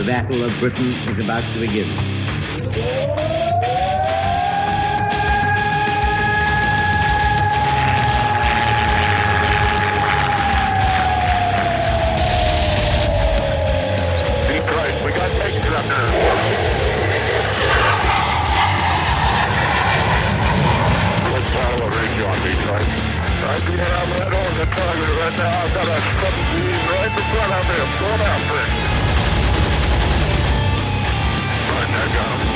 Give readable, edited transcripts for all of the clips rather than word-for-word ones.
The Battle of Britain is about to begin. Deep right, we got tanks up there. Let's follow a range on deep right. I'm being out right on the target right now. I've got a 17 right in front of me. I'm going after it. Right, I got him.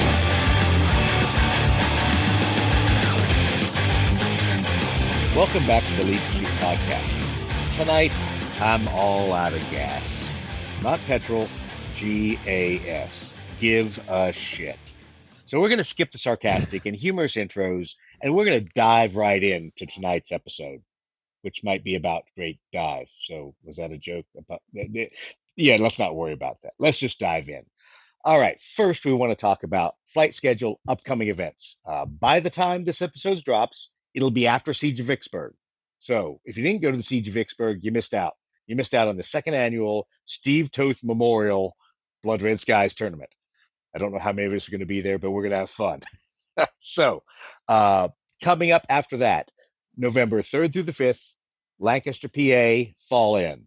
Welcome back to the Lead Pursuit Podcast. Tonight, I'm all out of gas. Not petrol, GAS. Give a shit. So we're going to skip the sarcastic and humorous intros, and we're going to dive right into tonight's episode, which might be about Great Dive. So was that a joke? Yeah, let's not worry about that. Let's just dive in. All right, first we want to talk about flight schedule, upcoming events. By the time this episode drops, it'll be after Siege of Vicksburg. So if you didn't go to the Siege of Vicksburg, you missed out. You missed out on the second annual Steve Toth Memorial Blood Red Skies tournament. I don't know how many of us are going to be there, but we're going to have fun. So coming up after that, November 3rd through the 5th, Lancaster, PA, Fall In.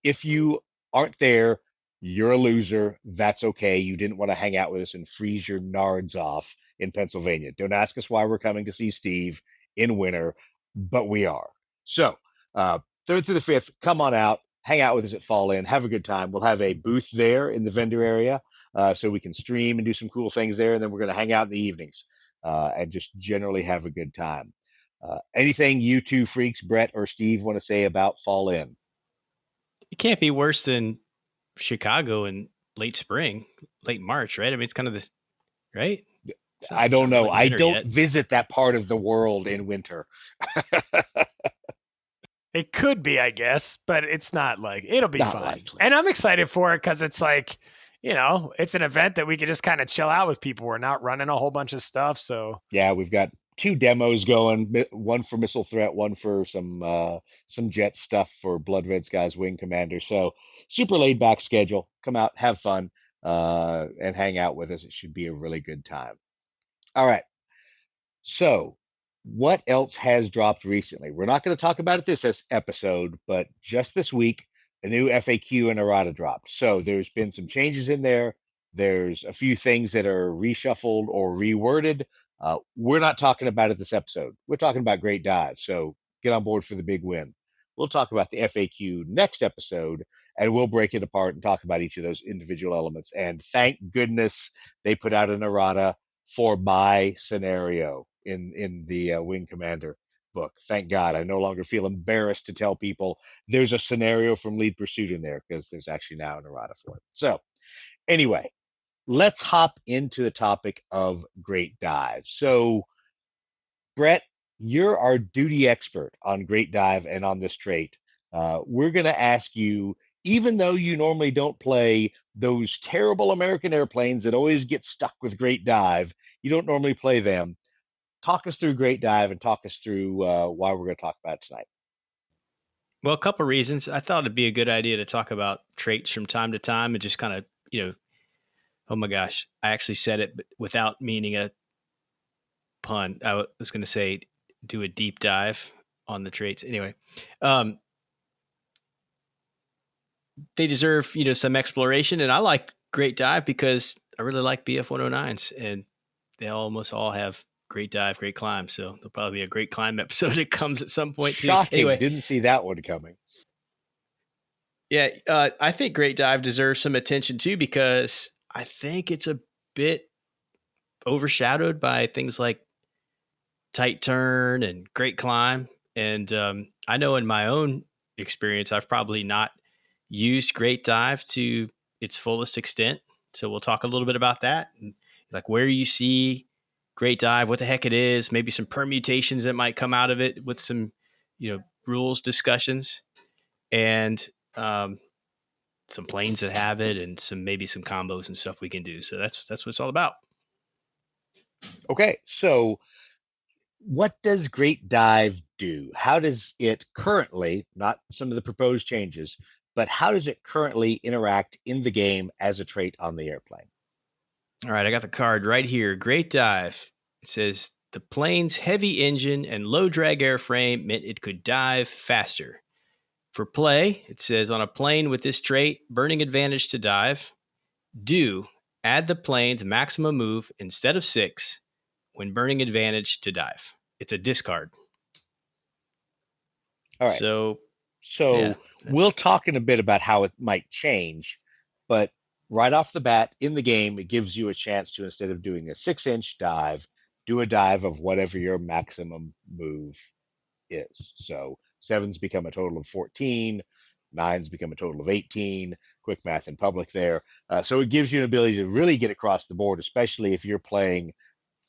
If you aren't there, you're a loser. That's okay. You didn't want to hang out with us and freeze your nards off in Pennsylvania. Don't ask us why we're coming to see Steve in winter, but we are. So 3rd through the 5th, come on out, hang out with us at Fall In, have a good time. We'll have a booth there in the vendor area so we can stream and do some cool things there. And then we're going to hang out in the evenings and just generally have a good time. Anything you two freaks, Brett or Steve, want to say about Fall In? It can't be worse than Chicago in late spring, late March, right? I mean, it's kind of this, right? I don't know. Like I don't visit that part of the world in winter. It could be, I guess, but it's not like it'll be Not fun. likely. And I'm excited for it because it's like, you know, it's an event that we can just kind of chill out with people. We're not running a whole bunch of stuff. So Yeah, we've got 2 demos going, one for Missile Threat, one for some jet stuff for Blood Red Skies Wing Commander. So super laid back schedule. Come out, have fun, and hang out with us. It should be a really good time. All right. So what else has dropped recently? We're not going to talk about it this episode, but just this week, a new FAQ and errata dropped. So there's been some changes in there. There's a few things that are reshuffled or reworded. We're not talking about it this episode. We're talking about Great Dive. So get on board for the big win. We'll talk about the FAQ next episode, and we'll break it apart and talk about each of those individual elements. And thank goodness they put out an errata for my scenario in the Wing Commander book. Thank God. I no longer feel embarrassed to tell people there's a scenario from Lead Pursuit in there because there's actually now an errata for it. So anyway, let's hop into the topic of Great Dive. So Brett, you're our duty expert on Great Dive and on this trait. We're going to ask you, even though you normally don't play those terrible American airplanes that always get stuck with Great Dive, you don't normally play them. Talk us through Great Dive and talk us through why we're going to talk about it tonight. Well, a couple of reasons. I thought it'd be a good idea to talk about traits from time to time and just kind of, oh my gosh, I actually said it without meaning a pun. I was going to say do a deep dive on the traits. Anyway, they deserve, some exploration. And I like Great Dive because I really like BF 109s and they almost all have Great Dive, Great Climb. So there'll probably be a Great Climb episode that comes at some point too. Shocking. Anyway, Didn't see that one coming. Yeah, I think Great Dive deserves some attention too because I think it's a bit overshadowed by things like Tight Turn and Great Climb. And I know in my own experience, I've probably not used Great Dive to its fullest extent. So we'll talk a little bit about that, and like where you see Great Dive, what the heck it is, maybe some permutations that might come out of it with some, rules discussions, and some planes that have it, and maybe some combos and stuff we can do. So that's what it's all about. Okay, so what does Great Dive do? How does it currently, not some of the proposed changes, but how does it currently interact in the game as a trait on the airplane? All right, I got the card right here. Great dive. It says the plane's heavy engine and low drag airframe meant it could dive faster. For play, it says on a plane with this trait, burning advantage to dive. Do add the plane's maximum move instead of 6 when burning advantage to dive. It's a discard. All right. So So we'll talk in a bit about how it might change, but right off the bat in the game, it gives you a chance to, instead of doing a 6-inch dive, do a dive of whatever your maximum move is. So 7s become a total of 14, 9s become a total of 18. Quick math in public there. So it gives you an ability to really get across the board, especially if you're playing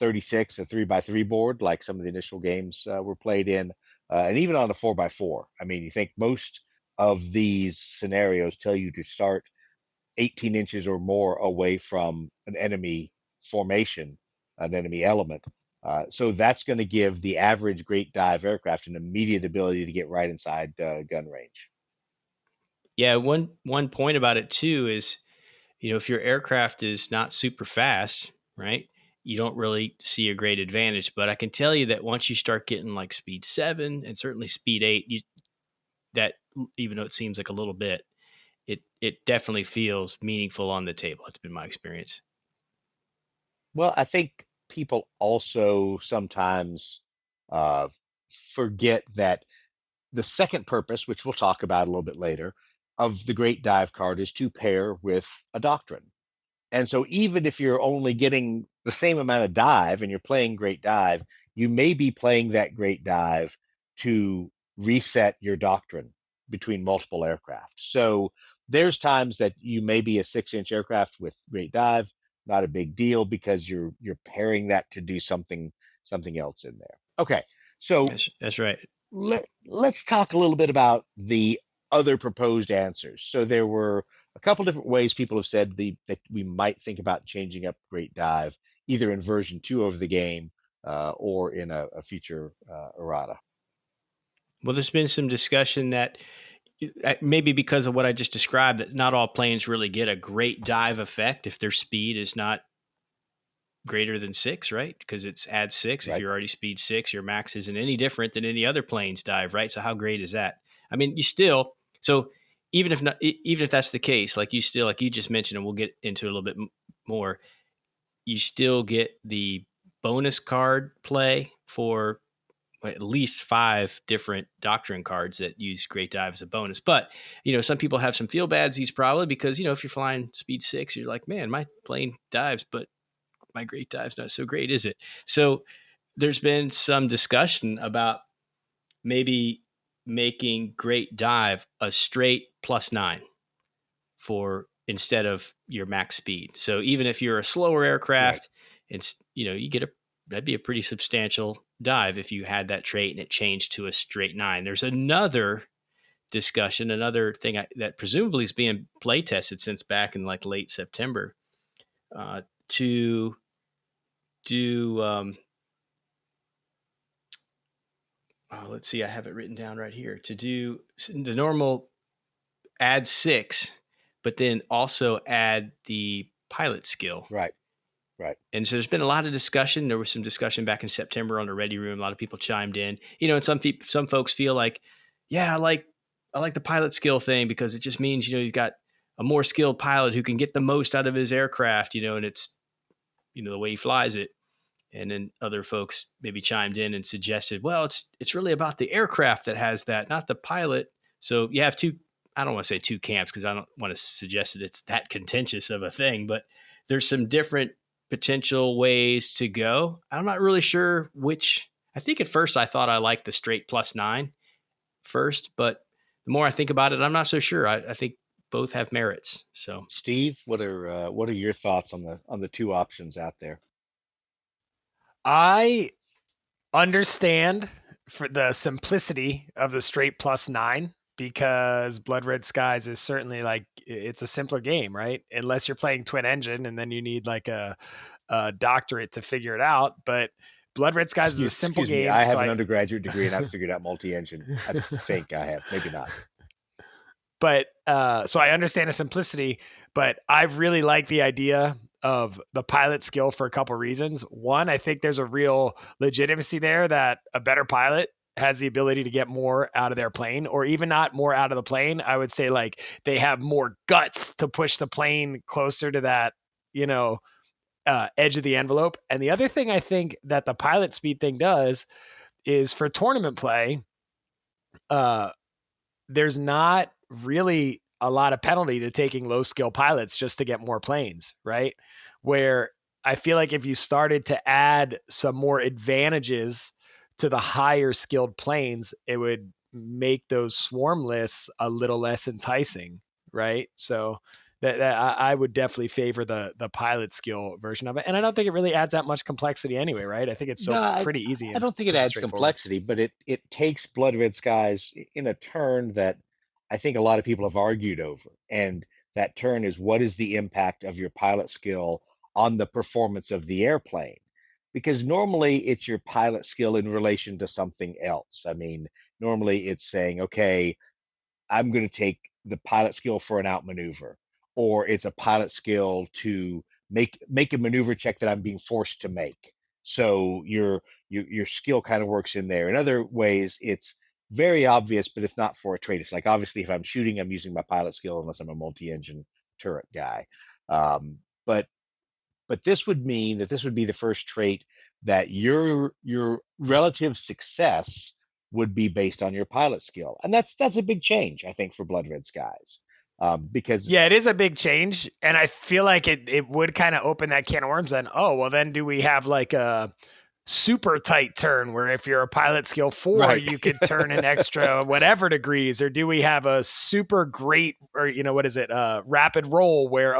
36, a 3x3 board, like some of the initial games were played in, and even on a 4x4. I mean, you think most of these scenarios tell you to start 18 inches or more away from an enemy formation, an enemy element. So that's going to give the average great dive aircraft an immediate ability to get right inside gun range. Yeah, one point about it too is, if your aircraft is not super fast, right, you don't really see a great advantage. But I can tell you that once you start getting like speed 7 and certainly speed 8, that even though it seems like a little bit, it definitely feels meaningful on the table. That's been my experience. Well, I think people also sometimes forget that the second purpose, which we'll talk about a little bit later, of the Great Dive card is to pair with a doctrine. And so even if you're only getting the same amount of dive and you're playing Great Dive, you may be playing that Great Dive to reset your doctrine between multiple aircraft. So there's times that you may be a 6-inch aircraft with Great Dive, not a big deal because you're pairing that to do something else in there. Okay, so that's right. Let's talk a little bit about the other proposed answers. So there were a couple different ways people have said that we might think about changing up Great Dive, either in version 2 of the game or in a future errata. Well, there's been some discussion that maybe because of what I just described, that not all planes really get a great dive effect if their speed is not greater than 6, right? Because it's add 6. Right. If you're already speed 6, your max isn't any different than any other plane's dive, right? So how great is that? I mean, so even if that's the case, like you just mentioned, and we'll get into a little bit more, you still get the bonus card play for at least 5 different doctrine cards that use Great Dive as a bonus. But, some people have some feel badsies probably because, if you're flying speed 6, you're like, man, my plane dives, but my Great Dive's not so great, is it? So there's been some discussion about maybe making Great Dive a straight +9 for instead of your max speed. So even if you're a slower aircraft, it's you get that'd be a pretty substantial dive if you had that trait and it changed to a straight 9. There's another discussion, another thing that presumably is being play tested since back in like late September, to do let's see, I have it written down right here, to do the normal add 6, but then also add the pilot skill. Right. And so there's been a lot of discussion. There was some discussion back in September on the Ready Room. A lot of people chimed in, and some folks feel like, yeah, I like the pilot skill thing because it just means, you've got a more skilled pilot who can get the most out of his aircraft, and it's, the way he flies it. And then other folks maybe chimed in and suggested, well, it's really about the aircraft that has that, not the pilot. So you have I don't want to say two camps because I don't want to suggest that it's that contentious of a thing, but there's some different potential ways to go. I'm not really sure which. I think at first I thought I liked the straight +9 first, but the more I think about it, I'm not so sure. I think both have merits. So, Steve, what are your thoughts on the two options out there? I understand for the simplicity of the straight +9 because Blood Red Skies is certainly like, it's a simpler game, right? Unless you're playing twin engine and then you need like a doctorate to figure it out. But Blood Red Skies is a simple game. I have an undergraduate degree and I've figured out multi-engine. I think I have, maybe not. But so I understand the simplicity, but I really like the idea of the pilot skill for a couple reasons. One, I think there's a real legitimacy there that a better pilot has the ability to get more out of their plane, or even not more out of the plane. I would say like they have more guts to push the plane closer to that, edge of the envelope. And the other thing I think that the pilot speed thing does is for tournament play, there's not really a lot of penalty to taking low skill pilots just to get more planes, right? Where I feel like if you started to add some more advantages to the higher skilled planes, it would make those swarm lists a little less enticing, right? So that I would definitely favor the pilot skill version of it, and I don't think it really adds that much complexity anyway, right? I think it's No, so pretty easy I and don't think it pretty adds straightforward. complexity, but it takes Blood Red Skies in a turn that I think a lot of people have argued over. And that turn is, what is the impact of your pilot skill on the performance of the airplane? Because normally it's your pilot skill in relation to something else. I mean, normally it's saying, okay, I'm going to take the pilot skill for an outmaneuver, or it's a pilot skill to make a maneuver check that I'm being forced to make. So your skill kind of works in there. In other ways, it's very obvious, but it's not for a trait. It's like, obviously, if I'm shooting, I'm using my pilot skill unless I'm a multi-engine turret guy. Um, but this would mean that this would be the first trait that your relative success would be based on your pilot skill, and that's a big change, I think, for Blood Red Skies, because Yeah, it is a big change, and I feel like it would kind of open that can of worms. Then, oh well, then do we have like a super tight turn where if you're a pilot skill 4, right, you could turn an extra whatever degrees, or do we have a super great, or what is it, rapid roll where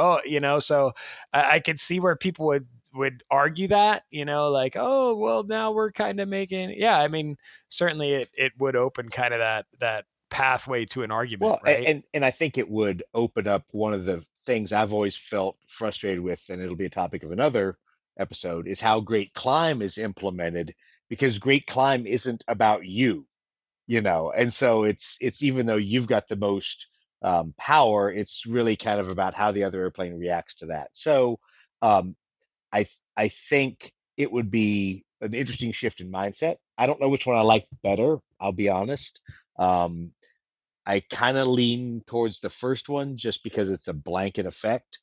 so I could see where people would argue that, like, oh well, now we're kind of making, yeah, I mean, certainly it would open kind of that pathway to an argument, well, right? and I think it would open up one of the things I've always felt frustrated with, and it'll be a topic of another episode, is how Great Climb is implemented, because Great Climb isn't about you, and so it's even though you've got the most power, it's really kind of about how the other airplane reacts to that. So um, I think it would be an interesting shift in mindset. I don't know which one I like better, I'll be honest. um, I kind of lean towards the first one just because it's a blanket effect.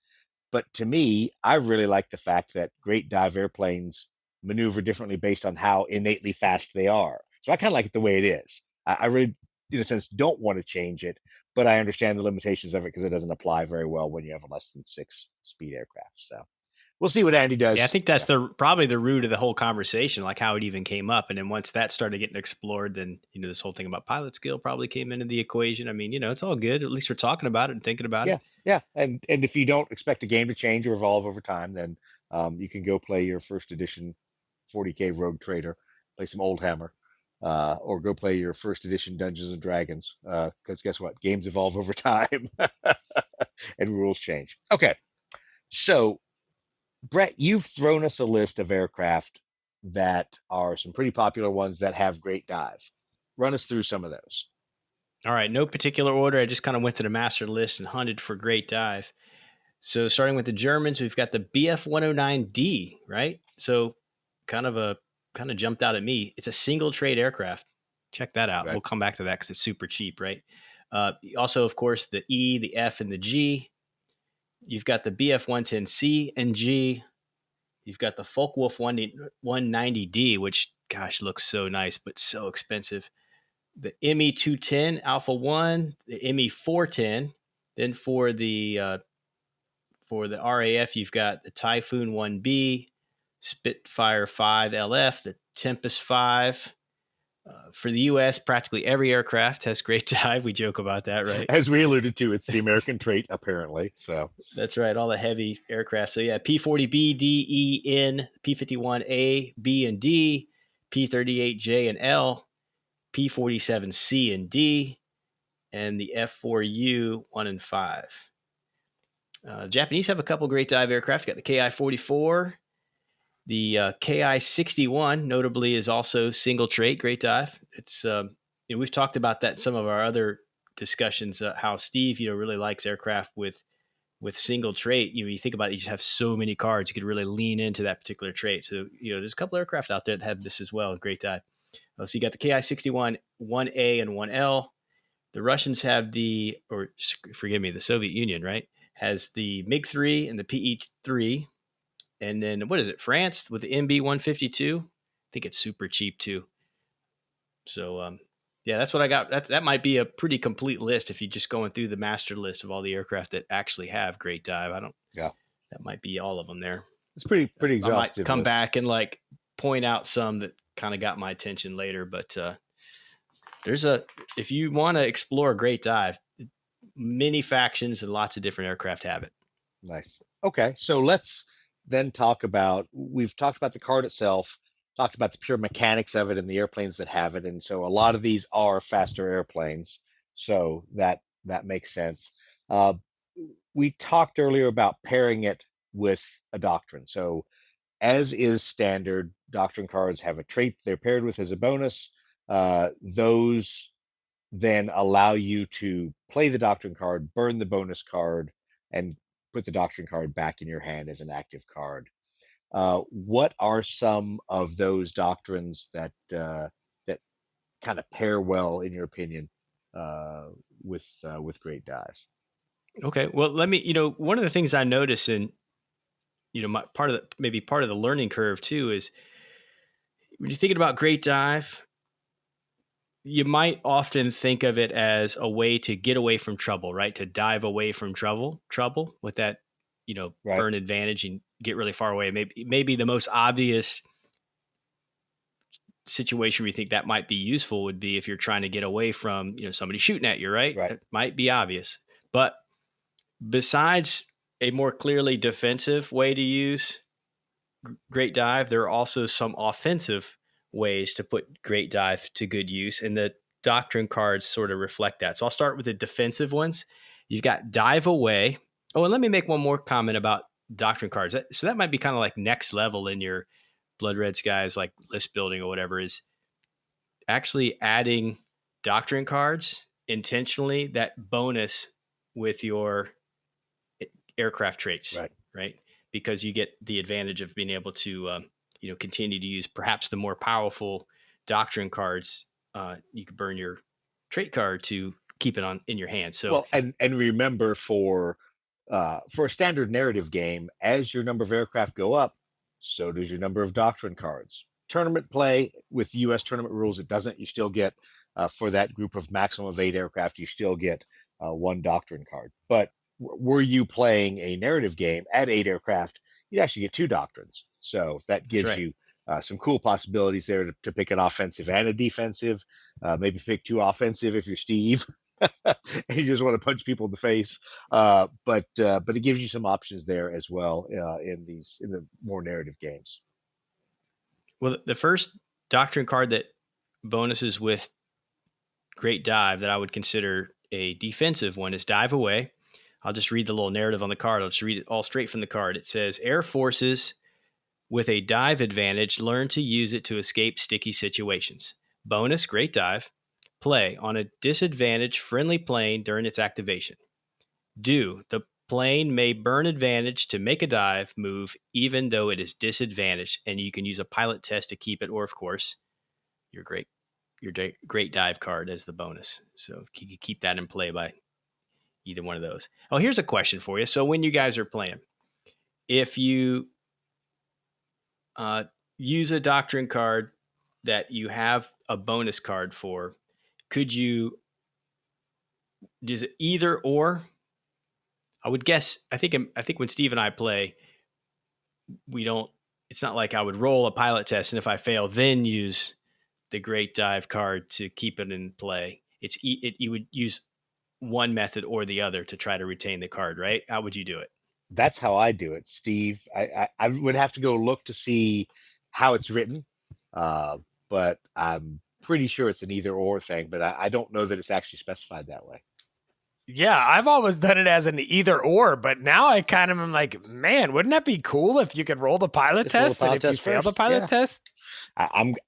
But to me, I really like the fact that great dive airplanes maneuver differently based on how innately fast they are. So I kind of like it the way it is. I really, in a sense, don't want to change it, but I understand the limitations of it because it doesn't apply very well when you have a less than 6 speed aircraft. So we'll see what Andy Yeah, I does. think that's probably the root of the whole conversation, like how it even came up. And then once that started getting explored, then this whole thing about pilot skill probably came into the equation. I mean, it's all good. At least we're talking about it and thinking about Yeah, it. yeah, and if you don't expect a game to change or evolve over time, then you can go play your first edition 40K Rogue Trader, play some Old Hammer, or go play your first edition Dungeons and Dragons. Because guess what? Games evolve over time, and rules change. Okay, so Brett, you've thrown us a list of aircraft that are some pretty popular ones that have great dive. Run us through some of those. All right, no particular order. I just kind of went to the master list and hunted for great dive. So starting with the Germans, we've got the BF 109D, right? So kind of jumped out at me. It's a single trade aircraft. Check that out. Right. We'll come back to that because it's super cheap, right? Also, of course, the E, the F, and the G. You've got the BF 110C and G. You've got the Focke-Wulf 190D, which, gosh, looks so nice, but so expensive. The ME 210 Alpha 1, the ME 410. Then for the RAF, you've got the Typhoon 1B, Spitfire 5 LF, the Tempest 5. For the U.S., practically every aircraft has great dive. We joke about that, right? As we alluded to, it's the American trait, apparently. So That's right, all the heavy aircraft. So yeah, P-40B, D, E, N, P-51A, B, and D, P-38J and L, P-47C and D, and the F-4U 1 and 5. Japanese have a couple great dive aircraft. You got the Ki-44. The Ki-61, notably, is also single trait, great dive. It's we've talked about that in some of our other discussions how Steve, really likes aircraft with single trait. You think about it, you just have so many cards, you could really lean into that particular trait. So, there's a couple aircraft out there that have this as well. Great dive. So you got the Ki-61 1A and 1L. The Russians have the Soviet Union, right? Has the MiG-3 and the PE-3. And then what is it? France with the MB-152. I think it's super cheap too. So, yeah, that's what I got. That might be a pretty complete list if you're just going through the master list of all the aircraft that actually have great dive. That might be all of them there. It's pretty exhaustive. I might come list. back and point out some that kind of got my attention later, but if you want to explore great dive, many factions and lots of different aircraft have it. Nice. Okay, so let's then we've talked about the card itself, talked about the pure mechanics of it and the airplanes that have it. And so a lot of these are faster airplanes. So that makes sense. We talked earlier about pairing it with a doctrine. So as is standard, doctrine cards have a trait they're paired with as a bonus. Those then allow you to play the doctrine card, burn the bonus card, and put the doctrine card back in your hand as an active card. What are some of those doctrines that kind of pair well, in your opinion, with great dive? Okay, well, let me. One of the things I notice in, part of the learning curve too is when you're thinking about great dive, you might often think of it as a way to get away from trouble, right? To dive away from trouble with that, Right. burn advantage and get really far away. Maybe the most obvious situation where you think that might be useful would be if you're trying to get away from, somebody shooting at you, right? Right. That might be obvious. But besides a more clearly defensive way to use great dive, there are also some offensive ways to put great dive to good use, and the doctrine cards sort of reflect that. So I'll start with the defensive ones. You've got dive away. Oh, and let me make one more comment about doctrine cards. So that might be kind of like next level in your Blood Red Skies, like list building or whatever, is actually adding doctrine cards intentionally that bonus with your aircraft traits, right? Because you get the advantage of being able to, continue to use perhaps the more powerful doctrine cards. You could burn your trait card to keep it in your hand. So, well, and remember for a standard narrative game, as your number of aircraft go up, so does your number of doctrine cards. Tournament play with U.S. tournament rules, it doesn't. You still get for that group of maximum of 8 aircraft, you still get one doctrine card. But were you playing a narrative game at 8 aircraft, you'd actually get 2 doctrines. So that gives you some cool possibilities there to pick an offensive and a defensive. Maybe pick 2 offensive if you're Steve and you just want to punch people in the face. But it gives you some options there as well in the more narrative games. Well, the first doctrine card that bonuses with great dive that I would consider a defensive one is dive away. I'll just read the little narrative on the card. I'll just read it all straight from the card. It says, Air Forces with a dive advantage learn to use it to escape sticky situations. Bonus, great dive. Play on a disadvantaged friendly plane during its activation. Do, the plane may burn advantage to make a dive move even though it is disadvantaged, and you can use a pilot test to keep it, or of course, your great dive card as the bonus. So you can keep that in play by either one of those. Oh, here's a question for you. So when you guys are playing, if you use a doctrine card that you have a bonus card for, is it either or? I would guess, I think when Steve and I play, it's not like I would roll a pilot test and if I fail, then use the great dive card to keep it in play. You would use one method or the other to try to retain the card, right? How would you do it? That's how I do it, Steve. I would have to go look to see how it's written, but I'm pretty sure it's an either or thing, but I don't know that it's actually specified that way. Yeah, I've always done it as an either or, but now I kind of am like, man, wouldn't that be cool if you could roll the pilot Just roll the test, and pilot if you test fail the first. pilot Yeah. test,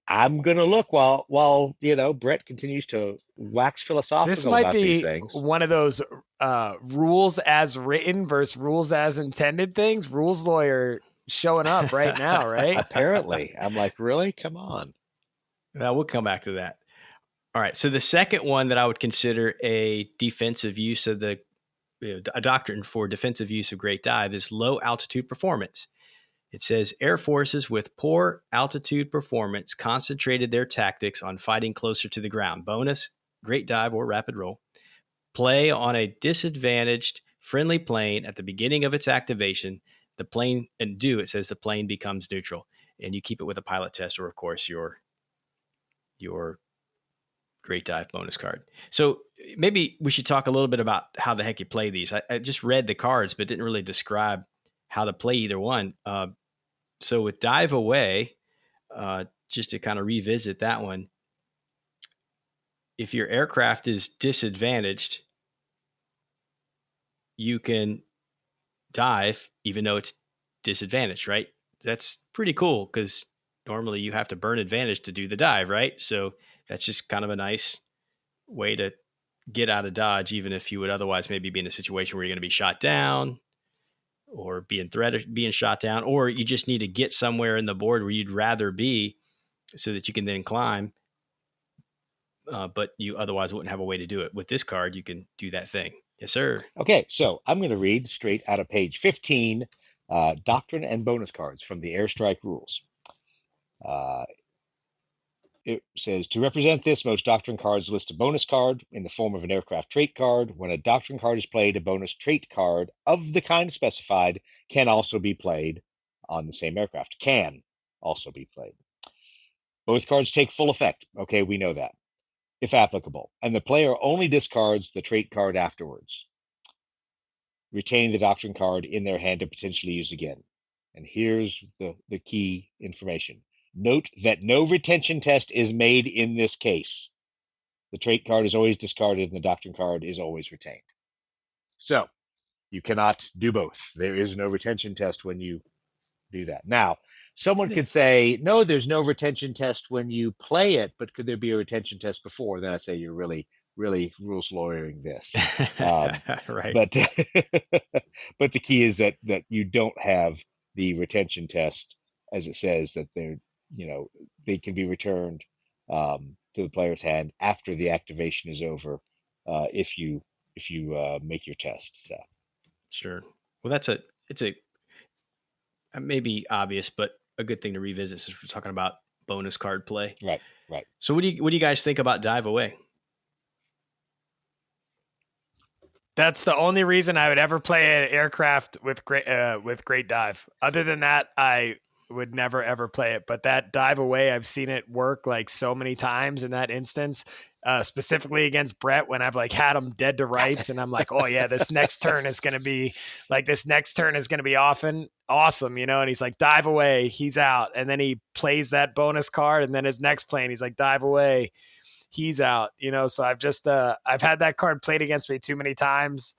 I'm gonna look while Brett continues to wax this philosophical might about these be things. one of those rules as written versus rules as intended things. Rules lawyer showing up right now, right? Apparently, I'm like, really? Come on. We'll come back to that. All right. So the second one that I would consider a defensive use of a doctrine for defensive use of great dive is low altitude performance. It says air forces with poor altitude performance concentrated their tactics on fighting closer to the ground. Bonus, great dive or rapid roll. Play on a disadvantaged friendly plane at the beginning of its activation. The plane it says the plane becomes neutral, and you keep it with a pilot test or, of course, your great dive bonus card. So maybe we should talk a little bit about how the heck you play these. I just read the cards, but didn't really describe how to play either one. So with dive away, just to kind of revisit that one, if your aircraft is disadvantaged, you can dive even though it's disadvantaged, right? That's pretty cool because normally you have to burn advantage to do the dive, right? So that's just kind of a nice way to get out of dodge, even if you would otherwise maybe be in a situation where you're going to be shot down or be in threat of being shot down, or you just need to get somewhere in the board where you'd rather be so that you can then climb. But you otherwise wouldn't have a way to do it. With this card, you can do that thing. Yes, sir. Okay, so I'm going to read straight out of page 15, doctrine and bonus cards from the Airstrike rules. It says, to represent this, most doctrine cards list a bonus card in the form of an aircraft trait card. When a doctrine card is played, a bonus trait card of the kind specified can also be played on the same aircraft. Can also be played. Both cards take full effect. Okay, we know that, if applicable. And the player only discards the trait card afterwards, retaining the doctrine card in their hand to potentially use again. And here's the key information. Note that no retention test is made in this case. The trait card is always discarded and the doctrine card is always retained. So you cannot do both. There is no retention test when you do that. Now, someone could say, no, there's no retention test when you play it, but could there be a retention test before? Then I say you're really rules lawyering this. Right. But but the key is that you don't have the retention test, as it says that they can be returned to the player's hand after the activation is over, if you make your test. So Sure. Well, it's a maybe obvious, but a good thing to revisit since we're talking about bonus card play. right. So what do you guys think about dive away? That's the only reason I would ever play an aircraft with great dive. Other than that, I would never ever play it. But that dive away, I've seen it work like so many times in that instance, specifically against Brett when I've like had him dead to rights, and I'm like, oh yeah, this next turn is going to be awesome, And he's like, dive away, he's out, and then he plays that bonus card, and then his next plane, he's like, dive away, he's out, So I've just I've had that card played against me too many times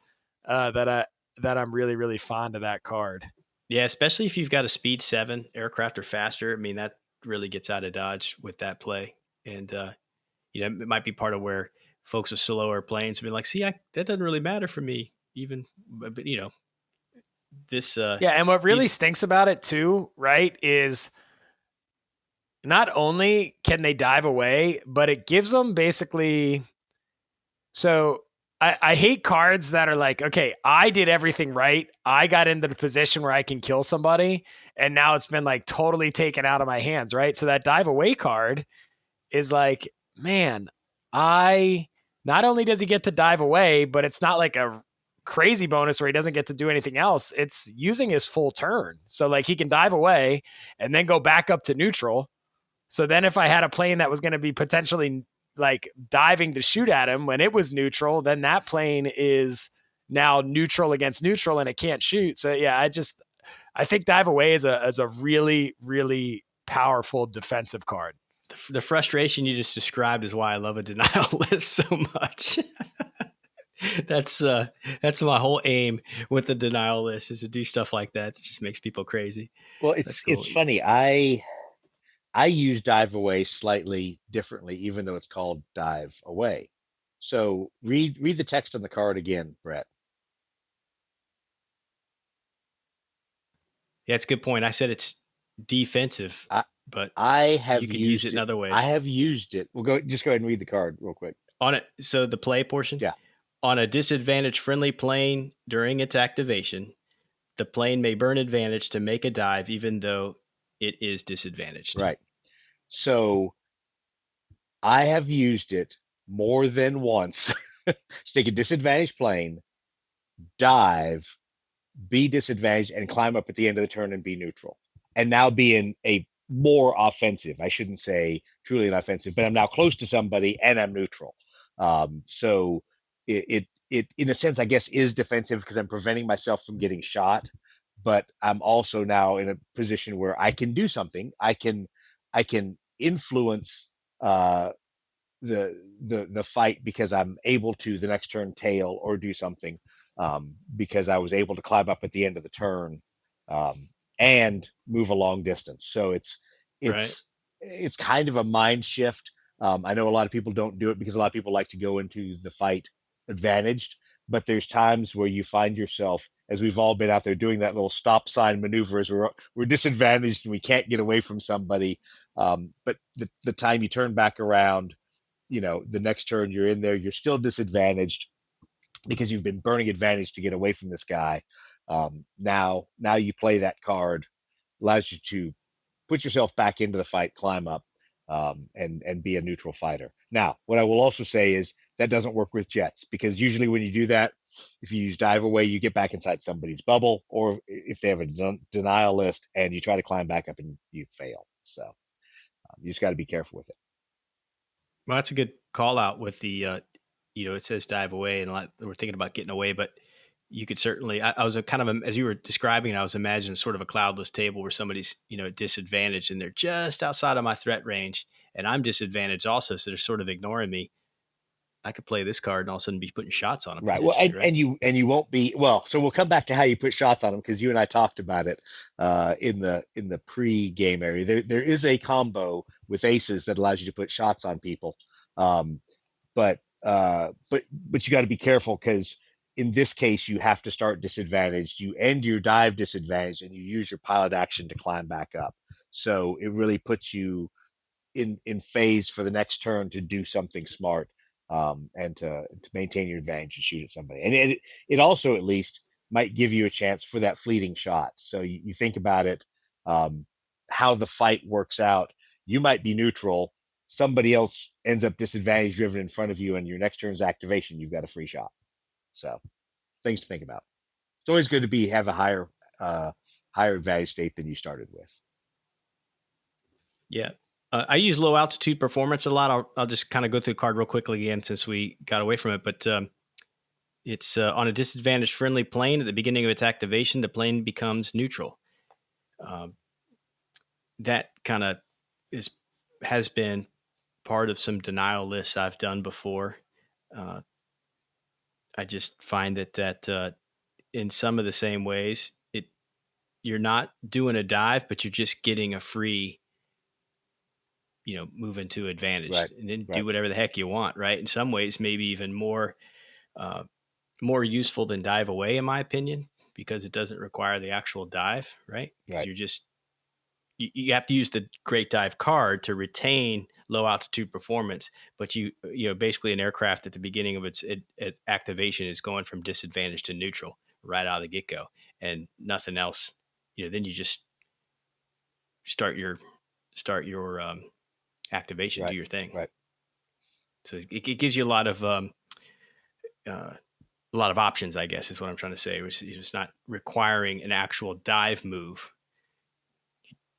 that I'm really, really fond of that card. Yeah, especially if you've got a speed 7 aircraft or faster. I mean, that really gets out of dodge with that play. And it might be part of where folks with slower planes be like, see, that doesn't really matter for me, even, but this. Yeah, and what really stinks about it too, right, is not only can they dive away, but it gives them basically. So I hate cards that are like, okay, I did everything right. I got into the position where I can kill somebody, and now it's been like totally taken out of my hands, right? So that dive away card is like, man, not only does he get to dive away, but it's not like a crazy bonus where he doesn't get to do anything else. It's using his full turn. So like he can dive away and then go back up to neutral. So then if I had a plane that was going to be potentially like diving to shoot at him when it was neutral, then that plane is now neutral against neutral and it can't shoot. So yeah, I think dive away is a really, really powerful defensive card. The frustration you just described is why I love a denial list so much. That's my whole aim with the denial list is to do stuff like that. It just makes people crazy. Well, That's it's cool. funny. I use dive away slightly differently, even though it's called dive away. So read the text on the card again, Brett. Yeah, it's a good point. I said it's defensive, I but I you have could use it used in it. other I ways. have used it. We'll go ahead and read the card real quick. On it, so the play portion, Yeah, on a disadvantaged friendly plane during its activation, the plane may burn advantage to make a dive, even though it is disadvantaged. right. So I have used it more than once to take a disadvantaged plane, dive, be disadvantaged, and climb up at the end of the turn and be neutral. And now being a more offensive. I shouldn't say truly an offensive, but I'm now close to somebody and I'm neutral. So it in a sense I guess is defensive because I'm preventing myself from getting shot, but I'm also now in a position where I can do something. I can influence uh, the fight because I'm able to the next turn tail or do something, because I was able to climb up at the end of the turn, um, and move a long distance. So Right. it's it's kind of a mind shift. I know a lot of people don't do it because a lot of people like to go into the fight advantaged, but there's times where you find yourself, as we've all been out there doing that little stop sign maneuver, as we're disadvantaged and we can't get away from somebody. But the time you turn back around, the next turn you're in there, you're still disadvantaged because you've been burning advantage to get away from this guy. Now you play that card, allows you to put yourself back into the fight, climb up, and be a neutral fighter. Now, what I will also say is that doesn't work with jets because usually when you do that, if you use dive away, you get back inside somebody's bubble, or if they have a denial list and you try to climb back up and you fail. So you just got to be careful with it. Well, that's a good call out with the, it says dive away, and we're thinking about getting away, but you could certainly. I was a kind of as you were describing, I was imagining sort of a cloudless table where somebody's disadvantaged and they're just outside of my threat range, and I'm disadvantaged also, so they're sort of ignoring me. I could play this card and all of a sudden be putting shots on them Right. Well, potentially, and, right? and you won't be well. So we'll come back to how you put shots on them because you and I talked about it in the pre-game area. There is a combo with aces that allows you to put shots on people, um, but you got to be careful because in this case you have to start disadvantaged. You end your dive disadvantage and you use your pilot action to climb back up. So it really puts you in phase for the next turn to do something smart, and to maintain your advantage and shoot at somebody. And it also at least might give you a chance for that fleeting shot. So you think about it, um, how the fight works out. You might be neutral. Somebody else ends up disadvantage driven in front of you, and your next turn's activation, you've got a free shot. So things to think about. It's always good to have a higher advantage state than you started with. Yeah. I use low altitude performance a lot. I'll just kind of go through the card real quickly again since we got away from it. But it's on a disadvantaged friendly plane at the beginning of its activation, the plane becomes neutral. Um, that kind of is has been part of some denial lists I've done before. Uh, I just find that in some of the same ways, you're not doing a dive, but you're just getting a free move into advantage Right. and then do Right. whatever the heck you want, right? In some ways, maybe even uh, more useful than dive away, in my opinion, because it doesn't require the actual dive, right? Because Right. you're just you have to use the great dive card to retain low altitude performance, but basically an aircraft at the beginning of its activation is going from disadvantage to neutral right out of the get go, and nothing else. Then you just start your activation, do Right. your thing. Right. So it gives you uh, a lot of options, I guess, is what I'm trying to say. Which is it's not requiring an actual dive move.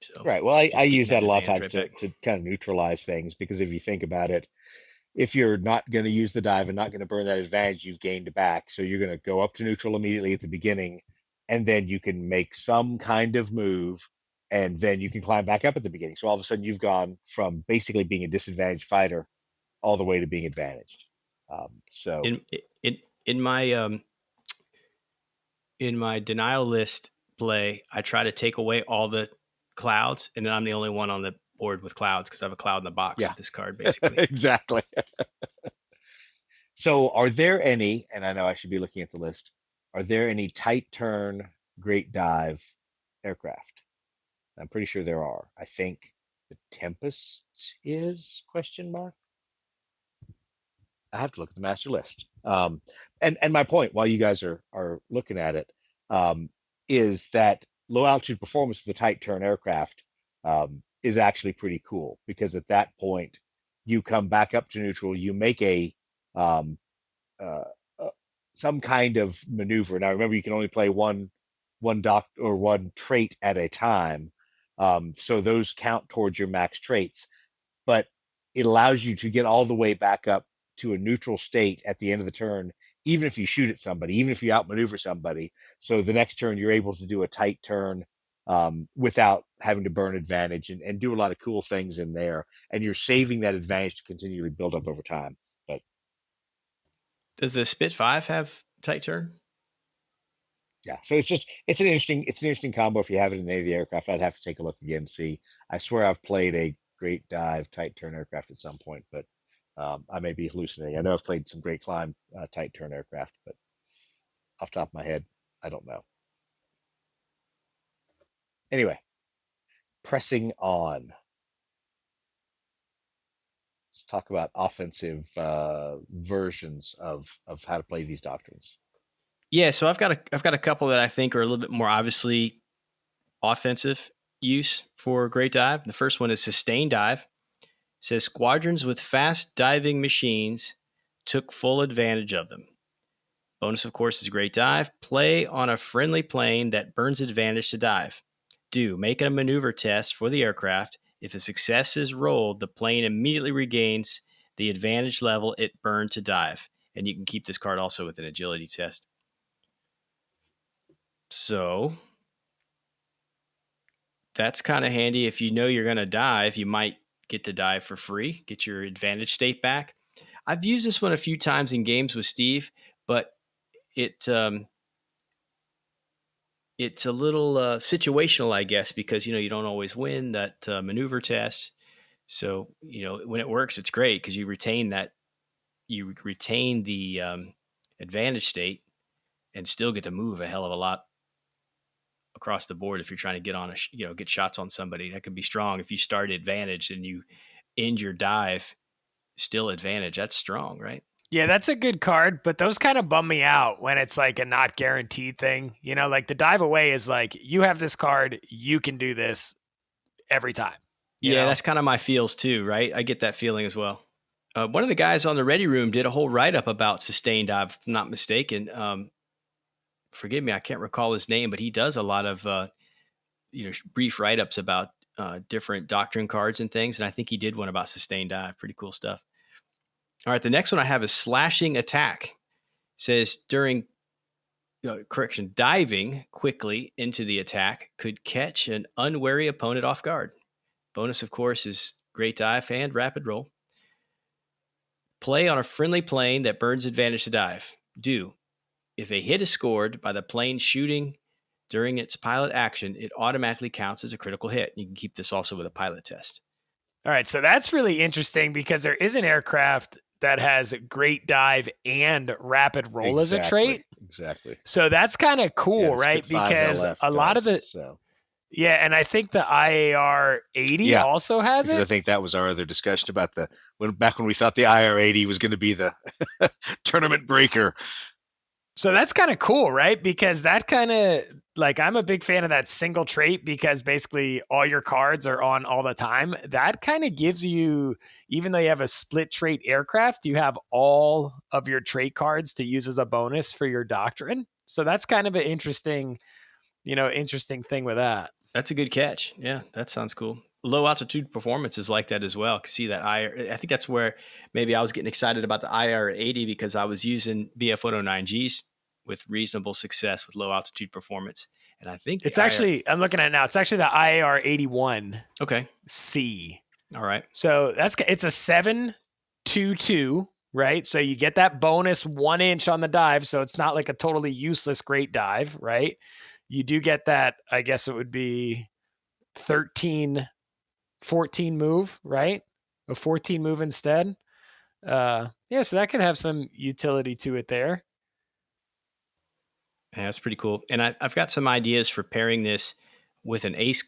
So Right. Well, I just getting use that that a lot of advantage times right to back. kind of neutralize things because if you think about it, if you're not going to use the dive and not going to burn that advantage, you've gained back. So you're going to go up to neutral immediately at the beginning, and then you can make some kind of move, and then you can climb back up at the beginning. So all of a sudden, you've gone from basically being a disadvantaged fighter all the way to being advantaged. So In in my denial list play, I try to take away all the clouds, and then I'm the only one on the board with clouds because I have a cloud in the box Yeah. with this card, basically. Exactly. So are there any, and I know I should be looking at the list, are there any tight turn, great dive aircraft? I'm pretty sure there are. I think the Tempest is question mark. I have to look at the master list. And my point, while you guys are looking at it, is that low altitude performance with a tight turn aircraft is actually pretty cool because at that point you come back up to neutral, you make a um, uh, uh, some kind of maneuver. Now remember, you can only play one doc or one trait at a time, so those count towards your max traits. But it allows you to get all the way back up to a neutral state at the end of the turn, even if you shoot at somebody, even if you outmaneuver somebody. So the next turn, you're able to do a tight turn without having to burn advantage and do a lot of cool things in there. And you're saving that advantage to continually build up over time. But Does the Spit 5 have tight turn? yeah, so it's an interesting combo if you have it in any of the aircraft. I'd have to take a look again to see. I swear I've played a great dive tight turn aircraft at some point, but I may be hallucinating. I know I've played some great climb tight turn aircraft, but off the top of my head, I don't know. Anyway, pressing on. Let's talk about offensive versions of how to play these doctrines. Yeah, so I've got a couple that I think are a little bit more obviously offensive use for great dive. The first one is sustained dive. It says squadrons with fast diving machines took full advantage of them. Bonus, of course, is great dive. Play on a friendly plane that burns advantage to dive. Do make a maneuver test for the aircraft. If a success is rolled, the plane immediately regains the advantage level it burned to dive. And you can keep this card also with an agility test. So that's kind of handy. If you know you're going to dive, you might get to dive for free, get your advantage state back. I've used this one a few times in games with Steve, but it's a little situational, I guess, because you don't always win that maneuver test. So when it works, it's great because you retain the advantage state and still get to move a hell of a lot across the board. If you're trying to get on get shots on somebody, that could be strong. If you start advantage and you end your dive, still advantage. That's strong, right? Yeah, that's a good card, but those kind of bum me out when it's like a not guaranteed thing. Like the dive away is like, you have this card, you can do this every time. Yeah, that's kind of my feels too, right? I get that feeling as well. One of the guys on the Ready Room did a whole write-up about sustained dive, if I'm not mistaken. Forgive me, I can't recall his name, but he does a lot of brief write-ups about different doctrine cards and things, and I think he did one about sustained dive. Pretty cool stuff. All right, the next one I have is slashing attack. It says diving quickly into the attack could catch an unwary opponent off guard. Bonus, of course, is great dive and rapid roll. Play on a friendly plane that burns advantage to dive. Do. If a hit is scored by the plane shooting during its pilot action, it automatically counts as a critical hit. You can keep this also with a pilot test. All right, so that's really interesting because there is an aircraft that has great dive and rapid roll as a trait. Exactly. So that's kind of cool, right? Because a lot of the yeah, and I think the IAR 80 also has it. I think that was our other discussion about back when we thought the IAR 80 was going to be the tournament breaker. So that's kind of cool, right? Because that kind of I'm a big fan of that single trait because basically all your cards are on all the time. That kind of gives you, even though you have a split trait aircraft, you have all of your trait cards to use as a bonus for your doctrine. So that's kind of an interesting thing with that. That's a good catch. Yeah, that sounds cool. Low altitude performance is like that as well. See that I think that's where maybe I was getting excited about the IR 80 because I was using BF-109Gs with reasonable success with low altitude performance. And I think it's actually, I'm looking at it now. It's actually the IAR 81. Okay. C. All right. So it's a 7-2-2 right? So you get that bonus 1 inch on the dive. So it's not like a totally useless great dive, right? You do get that, I guess it would be 13, 14 move, right? A 14 move instead. Yeah, so that can have some utility to it there. Yeah, that's pretty cool. And I've got some ideas for pairing this with an ace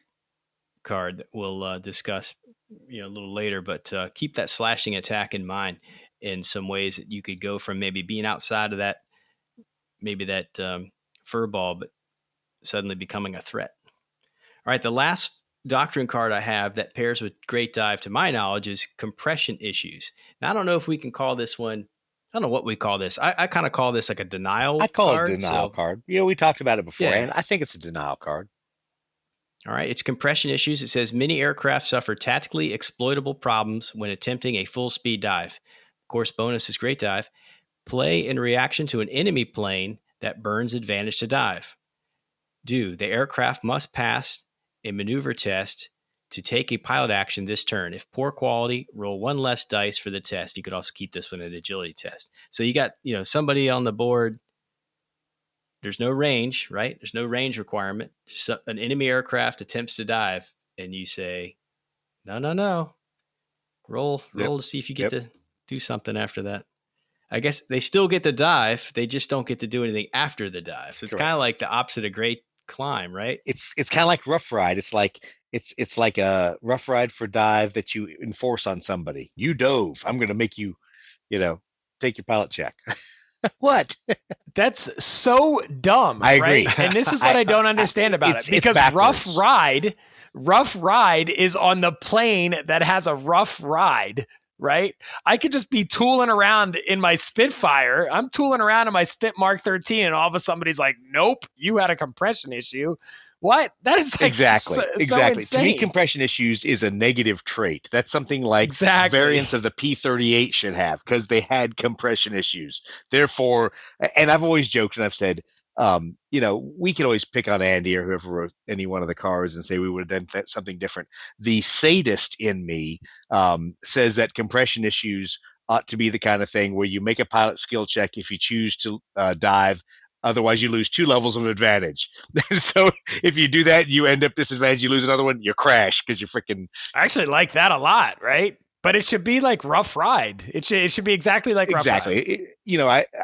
card that we'll discuss, a little later. But keep that slashing attack in mind. In some ways that you could go from maybe being outside of that, maybe that fur ball, but suddenly becoming a threat. All right, the last doctrine card I have that pairs with Great Dive, to my knowledge, is compression issues. Now, I don't know if we can call this one. I don't know what we call this. I kind of call this like a denial I'd call card. it a denial card. We talked about it before, Yeah. and I think it's a denial card. All right, it's compression issues. It says many aircraft suffer tactically exploitable problems when attempting a full speed dive. Of course, bonus is Great Dive. Play in reaction to an enemy plane that burns advantage to dive. The aircraft must pass a maneuver test to take a pilot action this turn. If poor quality, roll 1 less dice for the test. You could also keep this one an agility test. So you got, somebody on the board. There's no range, right? There's no range requirement. So an enemy aircraft attempts to dive, and you say, no. Roll to see if you get to do something after that. I guess they still get to dive. They just don't get to do anything after the dive. So it's kind of like the opposite of great climb, right? It's kind of like rough ride. It's like a rough ride for dive that you enforce on somebody. You dove. I'm going to make you, take your pilot check. What? That's so dumb. I agree. Right? And this is what I don't understand about it. Because rough ride is on the plane that has a rough ride, right? I could just be tooling around in my Spitfire. I'm tooling around in my Spit Mark 13, and all of a sudden somebody's like, nope, you had a compression issue. What? That is like exactly. So insane. To me, compression issues is a negative trait. That's something like variants of the P-38 should have, because they had compression issues. Therefore, and I've always joked and I've said, we could always pick on Andy or whoever wrote any one of the cards and say we would have done something different. The sadist in me says that compression issues ought to be the kind of thing where you make a pilot skill check if you choose to dive. Otherwise, you lose 2 levels of advantage. So if you do that, you end up disadvantaged. You lose another one, you crash because you're freaking. I actually like that a lot, right? But it should be like rough ride. It should be exactly like rough ride. Exactly.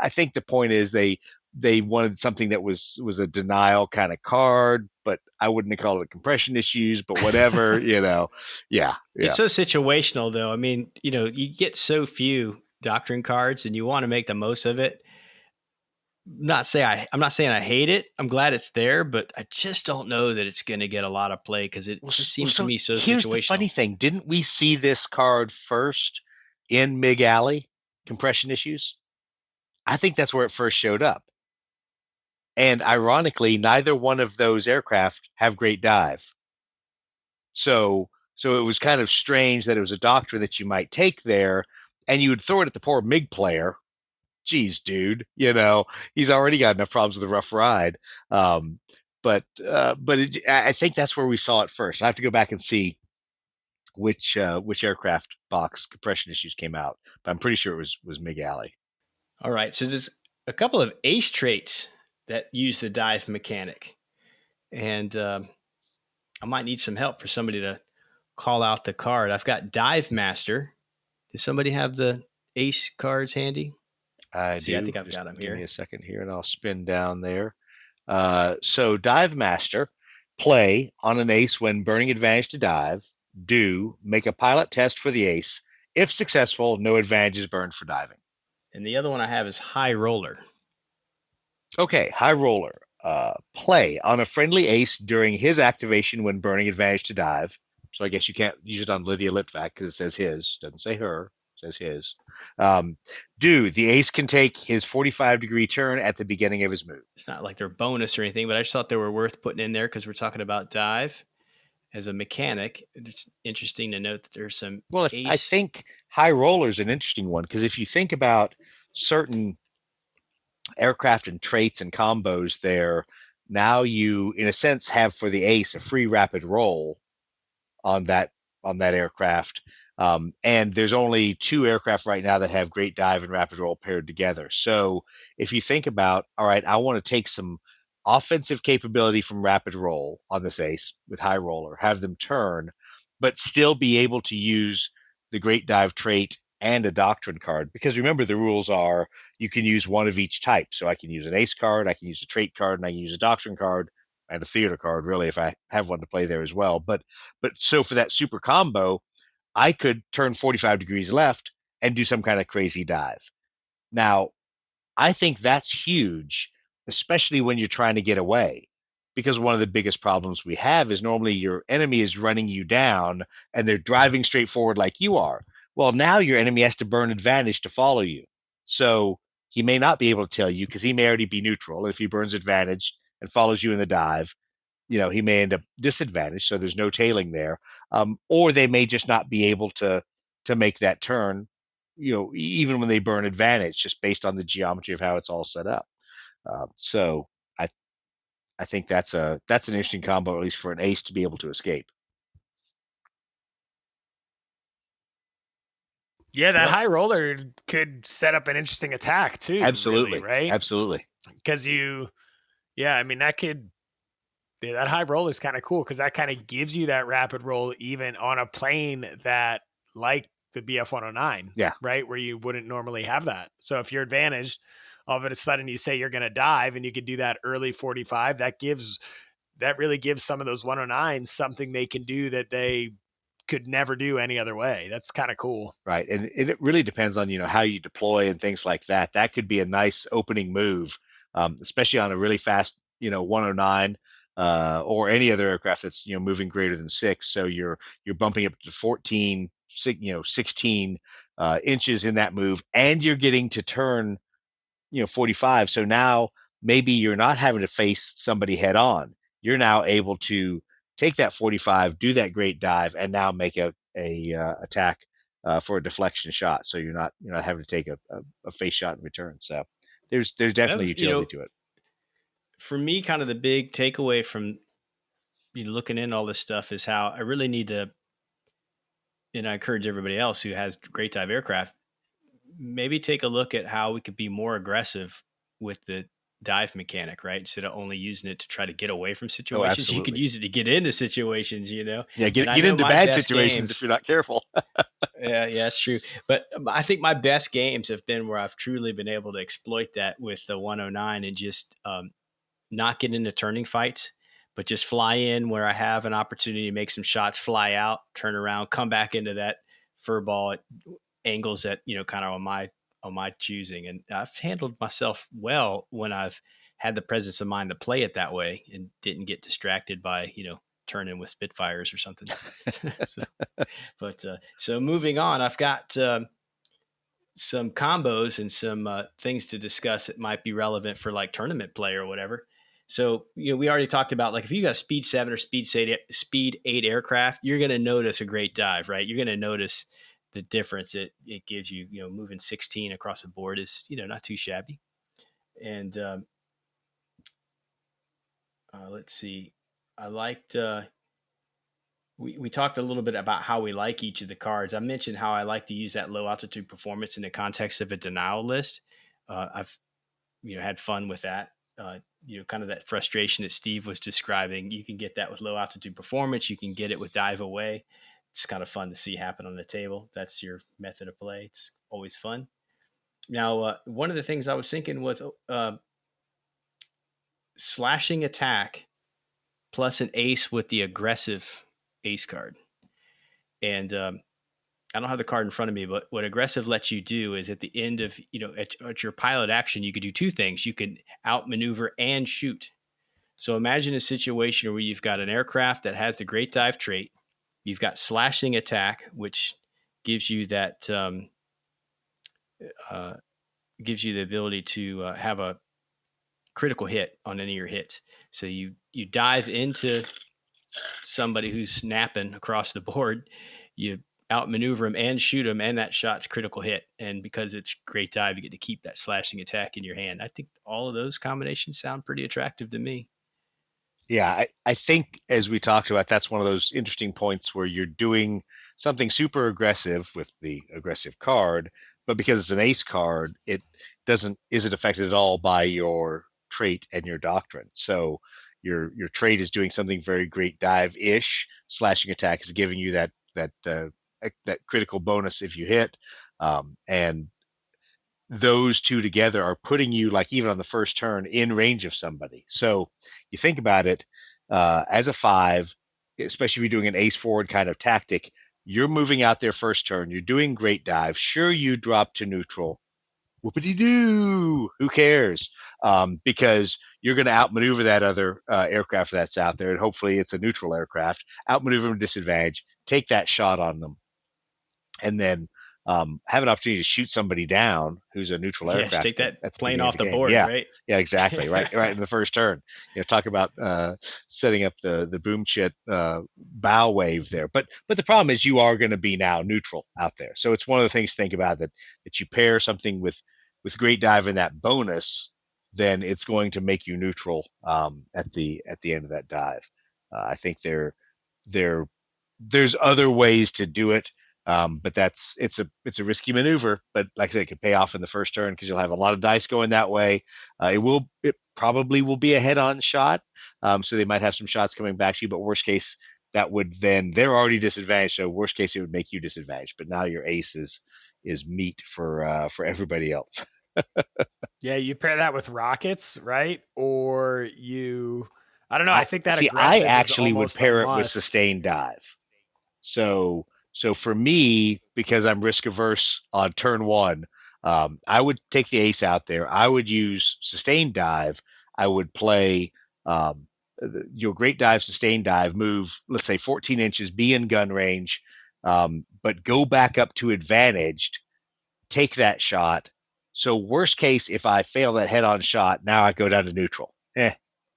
I think the point is they wanted something that was a denial kind of card, but I wouldn't call it compression issues, but whatever, Yeah. It's so situational, though. I mean, you get so few doctrine cards, and you want to make the most of it. I'm not saying I hate it. I'm glad it's there, but I just don't know that it's going to get a lot of play because it just seems to me so situational. Here's the funny thing. Didn't we see this card first in Mig Alley, compression issues? I think that's where it first showed up. And ironically, neither one of those aircraft have great dive. So it was kind of strange that it was a doctrine that you might take there, and you would throw it at the poor MiG player. Geez, dude, he's already got enough problems with the rough ride. But I think that's where we saw it first. I have to go back and see which aircraft box compression issues came out, but I'm pretty sure it was MiG Alley. All right, so there's a couple of ace traits that use the dive mechanic, and I might need some help for somebody to call out the card. I've got Dive Master. Does somebody have the ace cards handy? I do. I think I've got them here. Give me a second here, and I'll spin down there. So Dive Master, play on an ace when burning advantage to dive. Make a pilot test for the ace. If successful, no advantage is burned for diving. And the other one I have is High Roller. Okay, High Roller. Play on a friendly ace during his activation when burning advantage to dive. So I guess you can't use it on Lydia Litvak because it says his, doesn't say her. Says his. The ace can take his 45-degree turn at the beginning of his move. It's not like they're bonus or anything, but I just thought they were worth putting in there because we're talking about dive as a mechanic. It's interesting to note that there's some. Well, I think High Roller is an interesting one because if you think about certain aircraft and traits and combos there, now you, in a sense, have for the ace a free rapid roll on that aircraft. And there's only 2 aircraft right now that have great dive and rapid roll paired together. So if you think about, all right, I want to take some offensive capability from rapid roll on the face with high roller, have them turn, but still be able to use the great dive trait and a doctrine card. Because remember, the rules are you can use one of each type. So I can use an ace card, I can use a trait card, and I can use a doctrine card and a theater card, really, if I have one to play there as well. But so for that super combo, I could turn 45 degrees left and do some kind of crazy dive. Now, I think that's huge, especially when you're trying to get away. Because one of the biggest problems we have is normally your enemy is running you down and they're driving straight forward like you are. Well, now your enemy has to burn advantage to follow you. So he may not be able to tell you because he may already be neutral. If he burns advantage and follows you in the dive, he may end up disadvantaged, so there's no tailing there. Or they may just not be able to make that turn, even when they burn advantage, just based on the geometry of how it's all set up. So I think that's an interesting combo, at least for an ace to be able to escape. Yeah, that high roller could set up an interesting attack too. Absolutely, really, right? Absolutely. Because that high roll is kind of cool because that kind of gives you that rapid roll even on a plane that, like the BF 109, right, where you wouldn't normally have that. So if you're advantaged, all of a sudden you say you're going to dive and you could do that early 45. That really gives some of those 109s something they can do that they could never do any other way. That's kind of cool. Right. And it really depends on, how you deploy and things like that. That could be a nice opening move, especially on a really fast, 109, or any other aircraft that's, moving greater than 6. So you're bumping up to 14, 16 inches in that move, and you're getting to turn, 45. So now maybe you're not having to face somebody head on. You're now able to take that 45, do that great dive, and now make a attack for a deflection shot. So you're not having to take a face shot in return. So there's definitely utility to it. For me, kind of the big takeaway from looking into all this stuff is how I really need to, and I encourage everybody else who has great dive aircraft, maybe take a look at how we could be more aggressive with the dive mechanic, right? Instead of only using it to try to get away from situations, you could use it to get into situations, Yeah, get into bad situations if you're not careful. Yeah, that's true. But I think my best games have been where I've truly been able to exploit that with the 109 and just not get into turning fights, but just fly in where I have an opportunity to make some shots, fly out, turn around, come back into that fur ball at angles that, kind of on my choosing. And I've handled myself well when I've had the presence of mind to play it that way and didn't get distracted by, turning with Spitfires or something. So moving on, I've got some combos and some things to discuss that might be relevant for like tournament play or whatever. So, we already talked about, like, if you got a speed 7 or speed 8 aircraft, you're going to notice a great dive, right? You're going to notice the difference it gives you. Moving 16 across the board is, not too shabby. And let's see. I liked, we talked a little bit about how we like each of the cards. I mentioned how I like to use that low altitude performance in the context of a denial list. I've, had fun with that. Kind of that frustration that Steve was describing. You can get that with low altitude performance. You can get it with dive away. It's kind of fun to see happen on the table. That's your method of play. It's always fun. Now, one of the things I was thinking was slashing attack plus an ace with the aggressive ace card. And I don't have the card in front of me, but what aggressive lets you do is at the end of, at your pilot action, you could do two things. You can outmaneuver and shoot. So imagine a situation where you've got an aircraft that has the great dive trait. You've got slashing attack, which gives you that, gives you the ability to have a critical hit on any of your hits. So you dive into somebody who's snapping across the board, you outmaneuver him and shoot him, and that shot's critical hit. And because it's great dive, you get to keep that slashing attack in your hand. I think all of those combinations sound pretty attractive to me. Yeah, I think as we talked about, that's one of those interesting points where you're doing something super aggressive with the aggressive card, but because it's an ace card, it isn't affected at all by your trait and your doctrine. So your trait is doing something very great dive-ish. Slashing attack is giving you that critical bonus if you hit, and those two together are putting you, like, even on the first turn, in range of somebody. So you think about it, as a 5, especially if you're doing an ace forward kind of tactic, you're moving out there first turn, you're doing great dive. Sure, you drop to neutral. Whoopity doo! Who cares? Because you're going to outmaneuver that other aircraft that's out there, and hopefully it's a neutral aircraft. Outmaneuver them, disadvantage, take that shot on them, and then have an opportunity to shoot somebody down who's a neutral Yeah, just aircraft take that at the plane beginning of off the the game. board, Yeah, right? yeah, exactly. Right in the first turn. Talk about setting up the boom chit bow wave there. But the problem is you are going to be now neutral out there. So it's one of the things to think about, that you pair something with great dive and that bonus, then it's going to make you neutral at the end of that dive. I think there's other ways to do it, but it's a risky maneuver. But like I said, it can pay off in the first turn because you'll have a lot of dice going that way. It probably will be a head-on shot, so they might have some shots coming back to you. But worst case, that would then, they're already disadvantaged. So worst case, it would make you disadvantaged. But now your ace is meat for everybody else. Yeah, you pair that with rockets, right? Or I don't know. I think that I aggressive is actually would almost a pair it with must. sustained dive. So for me, because I'm risk averse on turn 1, I would take the ace out there. I would use sustained dive. I would play your great dive, sustained dive, move, let's say 14 inches, be in gun range, but go back up to advantaged, take that shot. So worst case, if I fail that head-on shot, now I go down to neutral.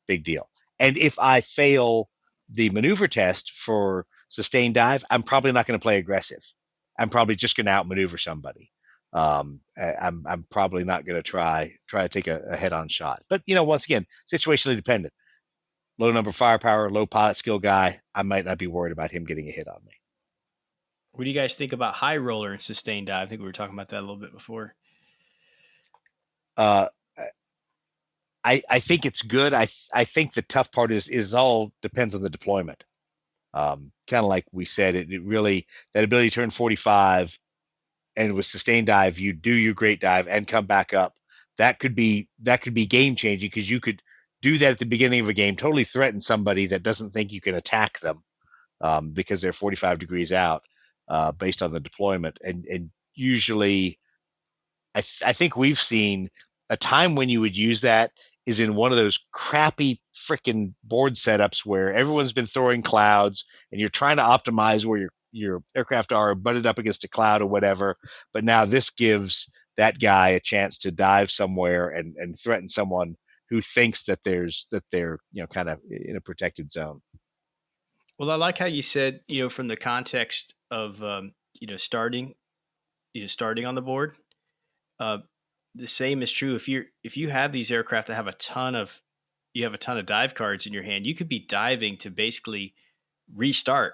Big deal. And if I fail the maneuver test for sustained dive, I'm probably not going to play aggressive. I'm probably just going to outmaneuver somebody. I'm probably not going to try to take a head-on shot. But once again, situationally dependent. Low number firepower, low pilot skill guy, I might not be worried about him getting a hit on me. What do you guys think about high roller and sustained dive? I think we were talking about that a little bit before. Uh, I think it's good. I think the tough part is all depends on the deployment. Kind of like we said, it really, that ability to turn 45 and with sustained dive, you do your great dive and come back up. That could be game changing, because you could do that at the beginning of a game, totally threaten somebody that doesn't think you can attack them, because they're 45 degrees out, based on the deployment. And usually, I think we've seen a time when you would use that is in one of those crappy freaking board setups where everyone's been throwing clouds and you're trying to optimize where your aircraft are butted up against a cloud or whatever. But now this gives that guy a chance to dive somewhere and threaten someone who thinks that they're kind of in a protected zone. Well, I like how you said, from the context of, starting on the board. Uh, the same is true if you have these aircraft that have a ton of dive cards in your hand. You could be diving to basically restart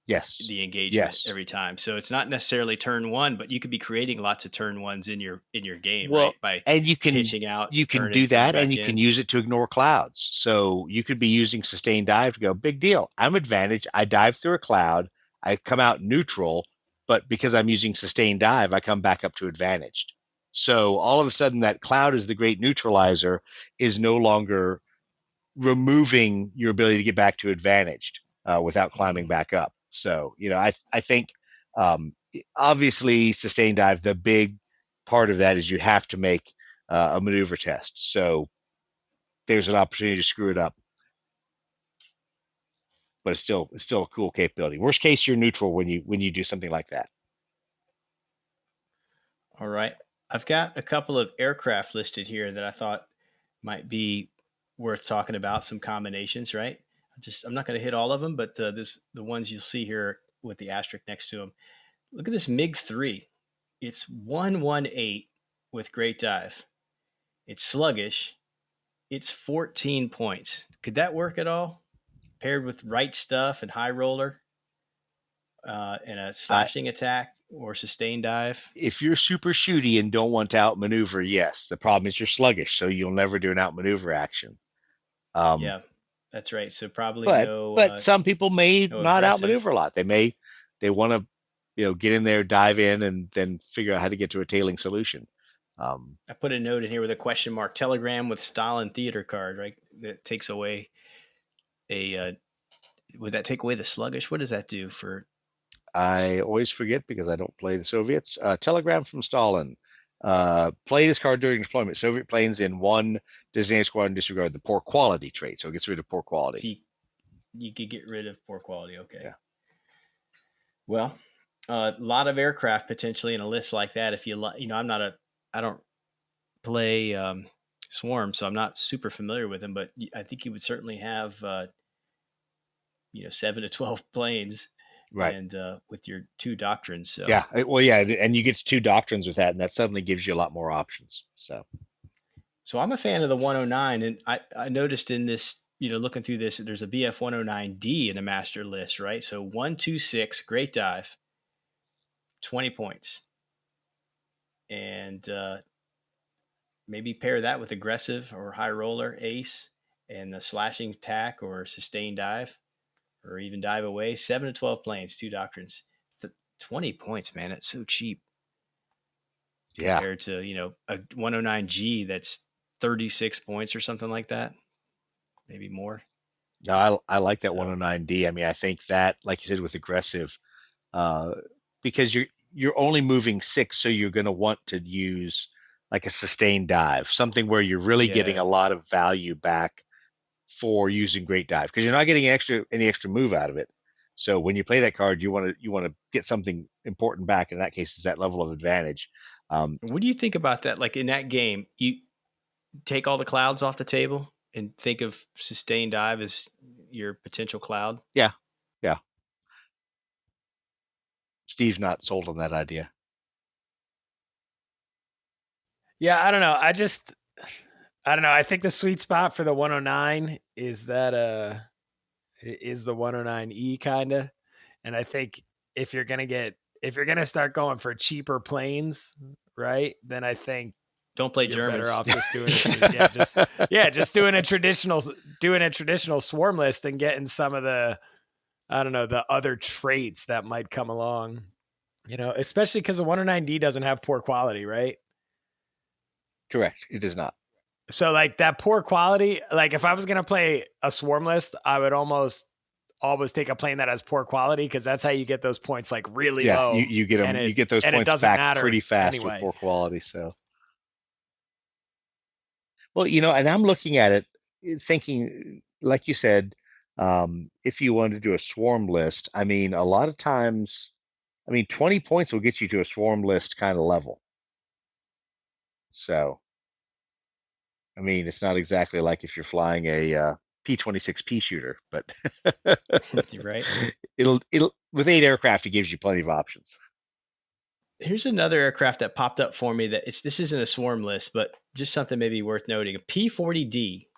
Yes. the engagement Yes. every time. So it's not necessarily turn 1, but you could be creating lots of turn 1s in your game, Well, right? By and you can pitching out, do coming that, and back you in. can use it to ignore clouds. So you could be using sustained dive to go, big deal, I'm advantaged. I dive through a cloud, I come out neutral, but because I'm using sustained dive, I come back up to advantaged. So all of a sudden, that cloud is the great neutralizer, is no longer removing your ability to get back to advantaged without climbing back up. So I think, obviously, sustained dive, the big part of that is you have to make a maneuver test. So there's an opportunity to screw it up, but it's still a cool capability. Worst case, you're neutral when you do something like that. All right. I've got a couple of aircraft listed here that I thought might be worth talking about, some combinations, right? I'm not going to hit all of them, but the ones you'll see here with the asterisk next to them. Look at this MiG-3. It's 118 with great dive. It's sluggish. It's 14 points. Could that work at all? Paired with right stuff and high roller? and a slashing attack or sustained dive? If you're super shooty and don't want to outmaneuver, yes. The problem is you're sluggish, so you'll never do an outmaneuver action. Yeah, that's right. So probably But some people may no not aggressive. outmaneuver a lot. They want to get in there, dive in, and then figure out how to get to a tailing solution. I put a note in here with a question mark. Telegram with Stalin theater card, right? That takes away would that take away the sluggish? What does that do for? I always forget because I don't play the Soviets. Telegram from Stalin. Play this card during deployment. Soviet planes in one designated squadron disregard the poor quality trait, so it gets rid of poor quality. So you could get rid of poor quality. Okay. Yeah. Well, a lot of aircraft potentially in a list like that. If I don't play Swarm, so I'm not super familiar with them, but I think you would certainly have 7 to 12 planes, right? And with your 2 doctrines. So yeah, and you get 2 doctrines with that, and that suddenly gives you a lot more options. So I'm a fan of the 109, and I noticed in this, looking through this, there's a BF 109D in a master list, right? So 126, great dive, 20 points, and maybe pair that with aggressive or high roller ace and a slashing attack or sustained dive, or even dive away. 7 to 12 planes, 2 doctrines, 20 points, man. It's so cheap. Yeah. Compared to, a 109G that's 36 points or something like that, maybe more. No, I like that 109D. I mean, I think that, like you said, with aggressive, because you're only moving 6, so you're going to want to use like a sustained dive, something where you're really getting a lot of value back for using great dive, because you're not getting any extra move out of it. So when you play that card, you want to get something important back. In that case, it's that level of advantage. What do you think about that? Like in that game, you take all the clouds off the table and think of sustained dive as your potential cloud. Yeah. Steve's not sold on that idea. Yeah, I don't know. I don't know. I think the sweet spot for the 109 is that is the 109E kind of. And I think if you're gonna start going for cheaper planes, right? Then I think don't play you're Germans. better off just doing just doing a traditional swarm list and getting some of the, I don't know, the other traits that might come along. Especially because the 109D doesn't have poor quality, right? Correct. It does not. So like that poor quality, like if I was going to play a swarm list, I would almost always take a plane that has poor quality, because that's how you get those points like really low. You get them. You get those points back pretty fast with poor quality. So, well, and I'm looking at it, thinking, like you said, if you wanted to do a swarm list, I mean, a lot of times, 20 points will get you to a swarm list kind of level. So, it's not exactly like if you're flying a P-26P shooter, but right. It'll with 8 aircraft, it gives you plenty of options. Here's another aircraft that popped up for me this isn't a swarm list, but just something maybe worth noting. A P-40D,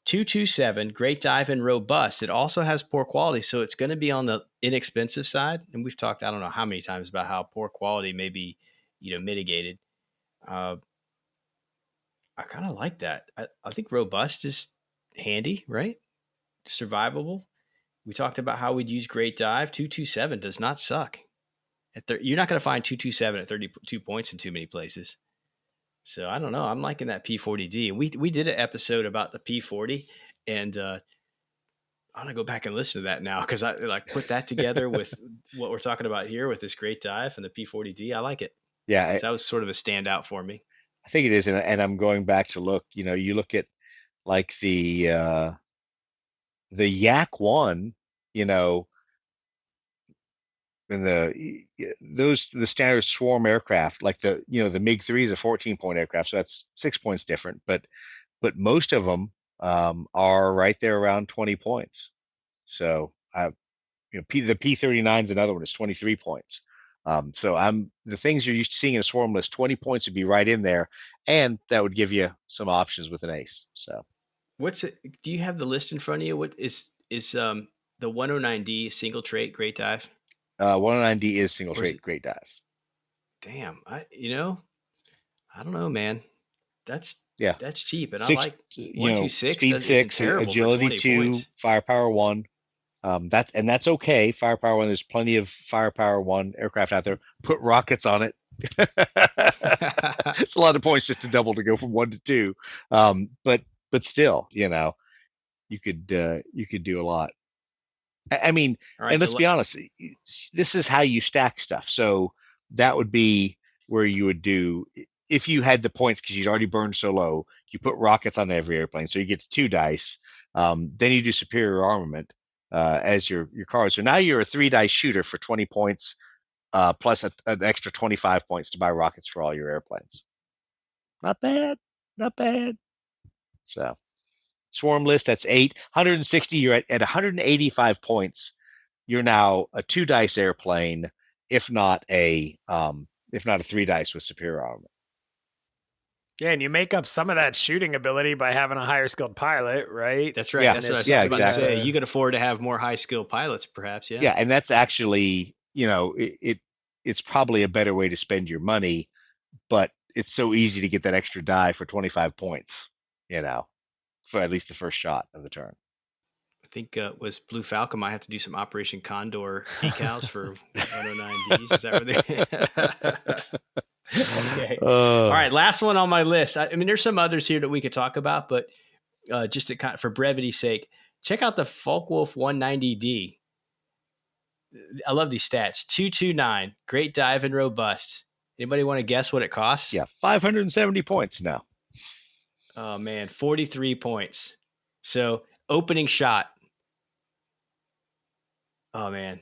227, great dive and robust. It also has poor quality, so it's going to be on the inexpensive side. And we've talked, I don't know how many times, about how poor quality may be, mitigated. I kind of like that. I think robust is handy, right? Survivable. We talked about how we'd use great dive. 227 does not suck. You're not going to find 227 at 32 points in too many places. So I don't know. I'm liking that P40D. We did an episode about the P40, and I'm gonna go back and listen to that now, because I put that together with what we're talking about here with this great dive and the P40D. I like it. Yeah, so that was sort of a standout for me. I think it is, and I'm going back to look. You look at like the Yak 1, and the standard swarm aircraft, like the MiG-3 is a 14-point aircraft, so that's 6 points different. But most of them are right there around 20 points. So the P-39 is another one. It's 23 points. So the things you're used to seeing in a swarm list, 20 points would be right in there, and that would give you some options with an ace. So, do you have the list in front of you? What is the 109D single trait great dive? 109D is single Or is straight it? great dive. Damn, I don't know, man. That's Yeah, that's cheap, and I six. like 126 Speed isn't 6, terrible for agility 20 2, points. firepower 1. That's okay. Firepower 1. There's plenty of firepower 1 aircraft out there. Put rockets on it. It's a lot of points just to double to go from 1 to 2. But still, you could do a lot. I mean, All and right, let's be honest, this is how you stack stuff. So that would be where you would do if you had the points because you'd already burned so low. You put rockets on every airplane, so you get to 2 dice. Then you do superior armament as your card. So now you're a 3 dice shooter for 20 points, plus an extra 25 points to buy rockets for all your airplanes. Not bad, not bad. So swarm list, that's 8. 160, you're at 185 points. You're now a 2 dice airplane, if not a 3 dice with superior armament. Yeah, and you make up some of that shooting ability by having a higher skilled pilot, right? that's right. Yeah, That's what I was yeah, just about to say. exactly. You could afford to have more high skilled pilots, perhaps. Yeah. Yeah, and that's actually, it's probably a better way to spend your money, but it's so easy to get that extra die for 25 points, for at least the first shot of the turn. I think was Blue Falcon might have to do some Operation Condor decals for 109Ds. Is that where they? Okay. All right. Last one on my list. I mean, there's some others here that we could talk about, but just to kind of, for brevity's sake, check out the Focke-Wulf 190D. I love these stats. 229, great dive and robust. Anybody want to guess what it costs? Yeah, 570 points now. Oh man, 43 points. So opening shot. Oh man.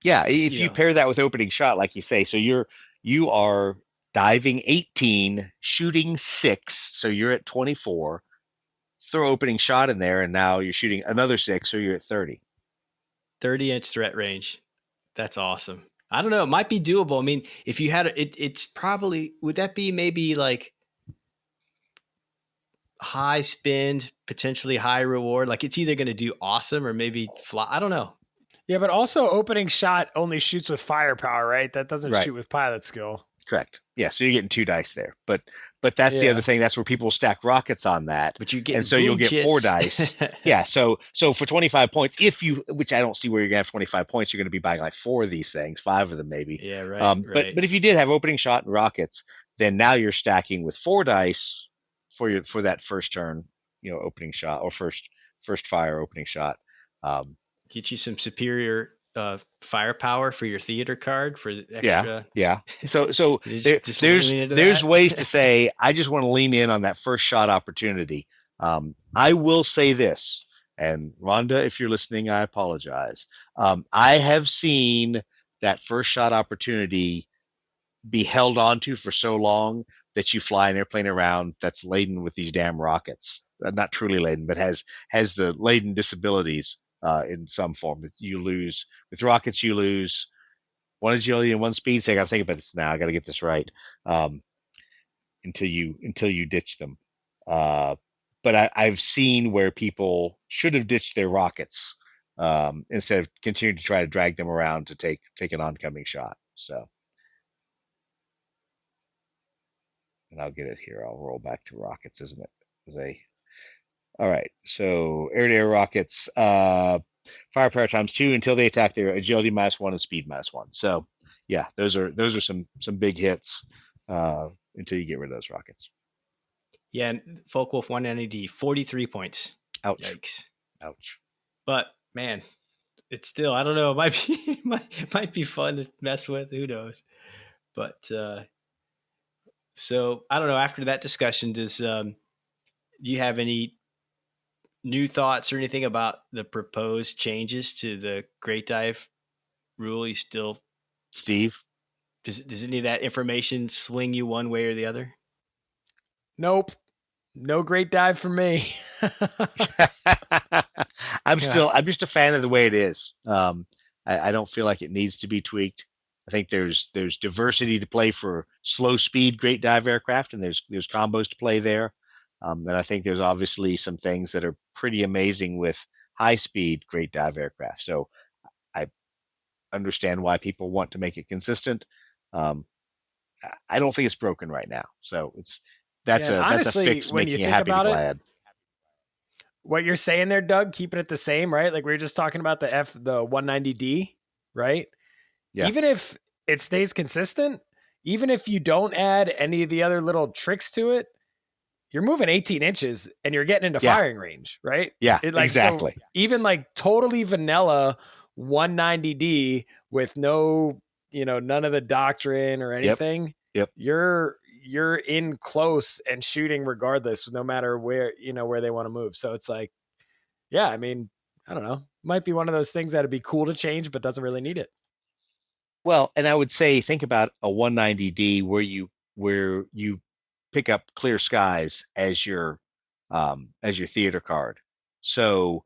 Yeah, if you pair that with opening shot, like you say, so you are diving 18, shooting 6, so you're at 24. Throw opening shot in there, and now you're shooting another 6, so you're at 30. 30-inch threat range. That's awesome. I don't know. It might be doable. I mean, if you had it's probably, would that be maybe like high spend, potentially high reward? Like it's either going to do awesome or maybe fly. I don't know. Yeah, but also opening shot only shoots with firepower, right? That doesn't Right. shoot with pilot skill. Correct. Yeah, so you're getting 2 dice there. But that's the other thing. That's where people stack rockets on that. But you get, and so you'll get 4 dice. Yeah, so for 25 points, which I don't see where you're gonna have 25 points, you're gonna be buying like 4 of these things, 5 of them maybe. Yeah, right. But if you did have opening shot and rockets, then now you're stacking with 4 dice for that first turn, opening shot or first fire opening shot. Get you some superior firepower for your theater card for extra. Yeah. So there's ways to say, I just want to lean in on that first shot opportunity. I will say this, and Rhonda, if you're listening, I apologize. I have seen that first shot opportunity be held onto for so long that you fly an airplane around that's laden with these damn rockets. Not truly laden, but has the laden disabilities in some form. That you lose with rockets, you lose 1 agility and 1 speed. So I got to think about this now. I got to get this right until you ditch them. But I've seen where people should have ditched their rockets instead of continuing to try to drag them around to take an oncoming shot. So, and I'll get it here. I'll roll back to rockets, isn't it? All right. So air-to-air rockets, firepower times 2 until they attack their agility -1 and speed -1. So yeah, those are some big hits until you get rid of those rockets. Yeah, and Focke-Wulf 190D, 43 points. Ouch. Yikes. Ouch. But man, it's still, I don't know, it might be might be fun to mess with. Who knows? But so I don't know. After that discussion, do you have any new thoughts or anything about the proposed changes to the Great Dive rule? You still, Steve? Does any of that information swing you one way or the other? Nope. No great dive for me. I'm just a fan of the way it is. I don't feel like it needs to be tweaked. I think there's diversity to play for slow speed great dive aircraft, and there's combos to play there. And I think there's obviously some things that are pretty amazing with high speed great dive aircraft. So understand why people want to make it consistent. Um, I don't think it's broken right now. So Yeah, and that's a honestly, fix when you making you think happy to about it, glad. what you're saying there, Doug, keeping it the same, right? Like we were just talking about the 190D, right? Yeah. Even if it stays consistent, even if you don't add any of the other little tricks to it, you're moving 18 inches and you're getting into Yeah. firing range, right? Yeah, It like so exactly. even like totally vanilla 190D with no, none of the doctrine or Yep. anything, Yep. you're in close and shooting regardless, no matter where they want to move. So it's like, yeah, I mean, I don't know. Might be one of those things that'd be cool to change, but doesn't really need it. Well, and I would say think about a 190D where you pick up clear skies as your theater card. So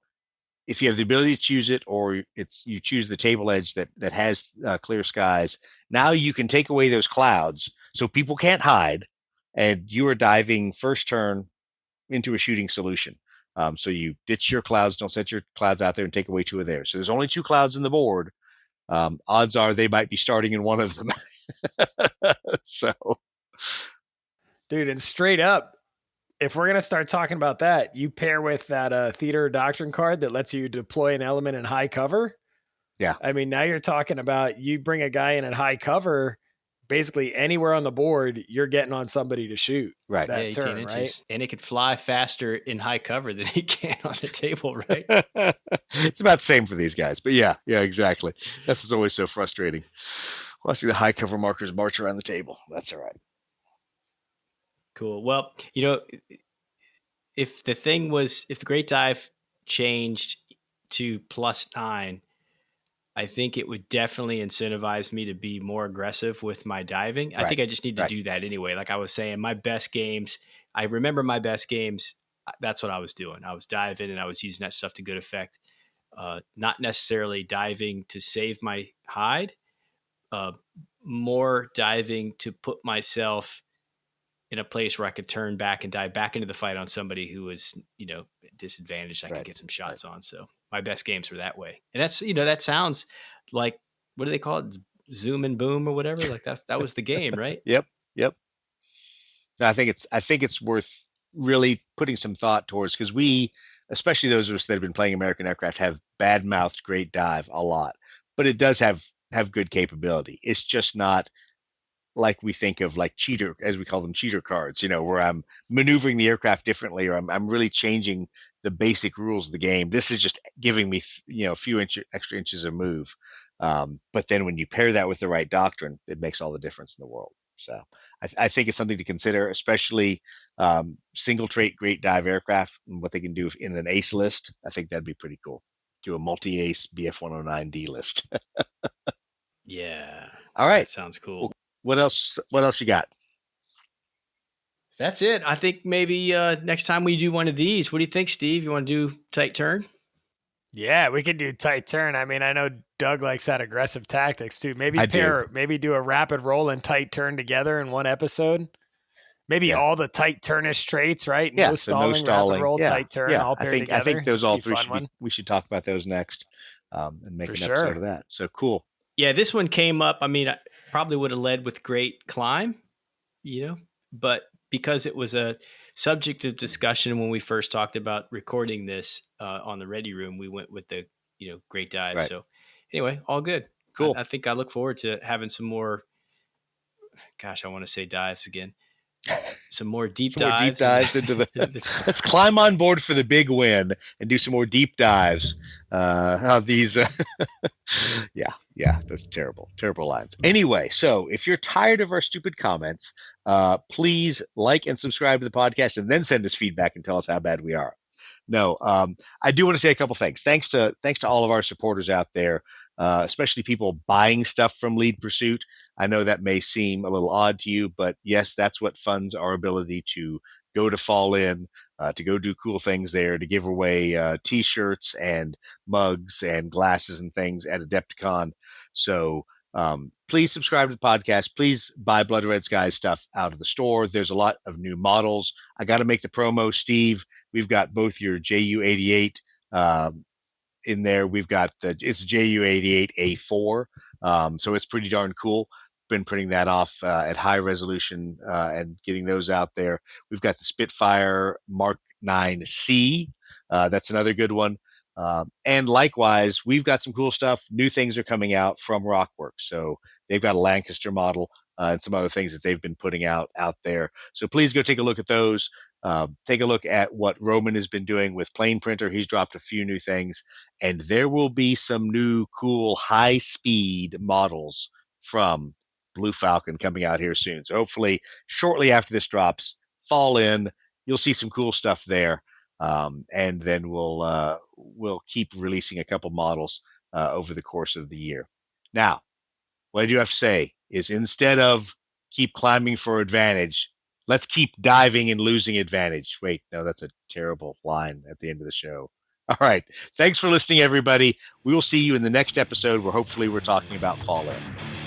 if you have the ability to choose it, or you choose the table edge that has clear skies, now you can take away those clouds, so people can't hide, and you are diving first turn into a shooting solution. So you ditch your clouds, don't set your clouds out there, and take away two of theirs. So there's only two clouds in the board. Odds are they might be starting in one of them. So Dude, and straight up, if we're gonna start talking about that, you pair with that theater doctrine card that lets you deploy an element in high cover. yeah, I mean, now you're talking about you bring a guy in at high cover, basically anywhere on the board, you're getting on somebody to shoot right. Yeah, that 18 turn, inches. right? And it could fly faster in high cover than he can on the table, right? It's about the same for these guys, but yeah, exactly. This is always so frustrating. Watching the high cover markers march around the table. That's all right. Cool. Well, if the Great Dive changed to +9, I think it would definitely incentivize me to be more aggressive with my diving. I think I just need to do that anyway. Like I was saying, my best games, I remember my best games. That's what I was doing. I was diving and I was using that stuff to good effect. Not necessarily diving to save my hide, uh, more diving to put myself in a place where I could turn back and dive back into the fight on somebody who was, disadvantaged. I could get some shots on. So my best games were that way. And that's, that sounds like, what do they call it? Zoom and boom or whatever. Like that was the game, right? Yep. I think it's worth really putting some thought towards, because we, especially those of us that have been playing American Aircraft, have bad mouthed Great Dive a lot, but it does have good capability. It's just not like we think of, like cheater, as we call them, cheater cards, where I'm maneuvering the aircraft differently, or I'm really changing the basic rules of the game. This is just giving me, a few extra inches of move. But then when you pair that with the right doctrine, it makes all the difference in the world. So I think it's something to consider, especially single trait Great Dive aircraft and what they can do in an ace list. I think that'd be pretty cool. Do a multi-ace BF-109D list. Yeah. All right. That sounds cool. What else you got? That's it. I think maybe next time we do one of these, what do you think, Steve? You want to do tight turn? Yeah, we could do tight turn. I mean, I know Doug likes that aggressive tactics too. Maybe maybe do a rapid roll and tight turn together in one episode. Maybe all the tight turnish traits, right? Yeah, no stalling, rapid roll, tight turn, all paired together. I think those all three we should talk about those next, and make an episode of that. So cool. Yeah, this one came up. I mean, I probably would have led with Great Climb, but because it was a subject of discussion when we first talked about recording this on the Ready Room, we went with the Great Dive. Right. So anyway, all good. Cool. I think I look forward to having some more. Gosh, I want to say dives again. Some more deep dives into the. Let's climb on board for the big win and do some more deep dives. How these. Yeah, that's terrible lines. Anyway, so if you're tired of our stupid comments, please like and subscribe to the podcast, and then send us feedback and tell us how bad we are. No, I do want to say a couple things. Thanks to all of our supporters out there, especially people buying stuff from Lead Pursuit. I know that may seem a little odd to you, but yes, that's what funds our ability to go to Fall In, to go do cool things there, to give away T-shirts and mugs and glasses and things at Adepticon. So please subscribe to the podcast. Please buy Blood Red Skies stuff out of the store. There's a lot of new models. I got to make the promo, Steve. We've got both your JU-88 in there. We've got it's JU88A4, so it's pretty darn cool. Been printing that off at high resolution and getting those out there. We've got the Spitfire Mark 9C. That's another good one. And likewise, we've got some cool stuff. New things are coming out from Rockworks. So they've got a Lancaster model and some other things that they've been putting out there. So please go take a look at those. Take a look at what Roman has been doing with Plane Printer. He's dropped a few new things, and there will be some new cool high-speed models from Blue Falcon coming out here soon. So hopefully, shortly after this drops, fall in, you'll see some cool stuff there, and then we'll keep releasing a couple models over the course of the year. Now, what I do have to say is instead of keep climbing for advantage, let's keep diving and losing advantage. Wait, no, that's a terrible line at the end of the show. All right. Thanks for listening, everybody. We will see you in the next episode where hopefully we're talking about Fall In.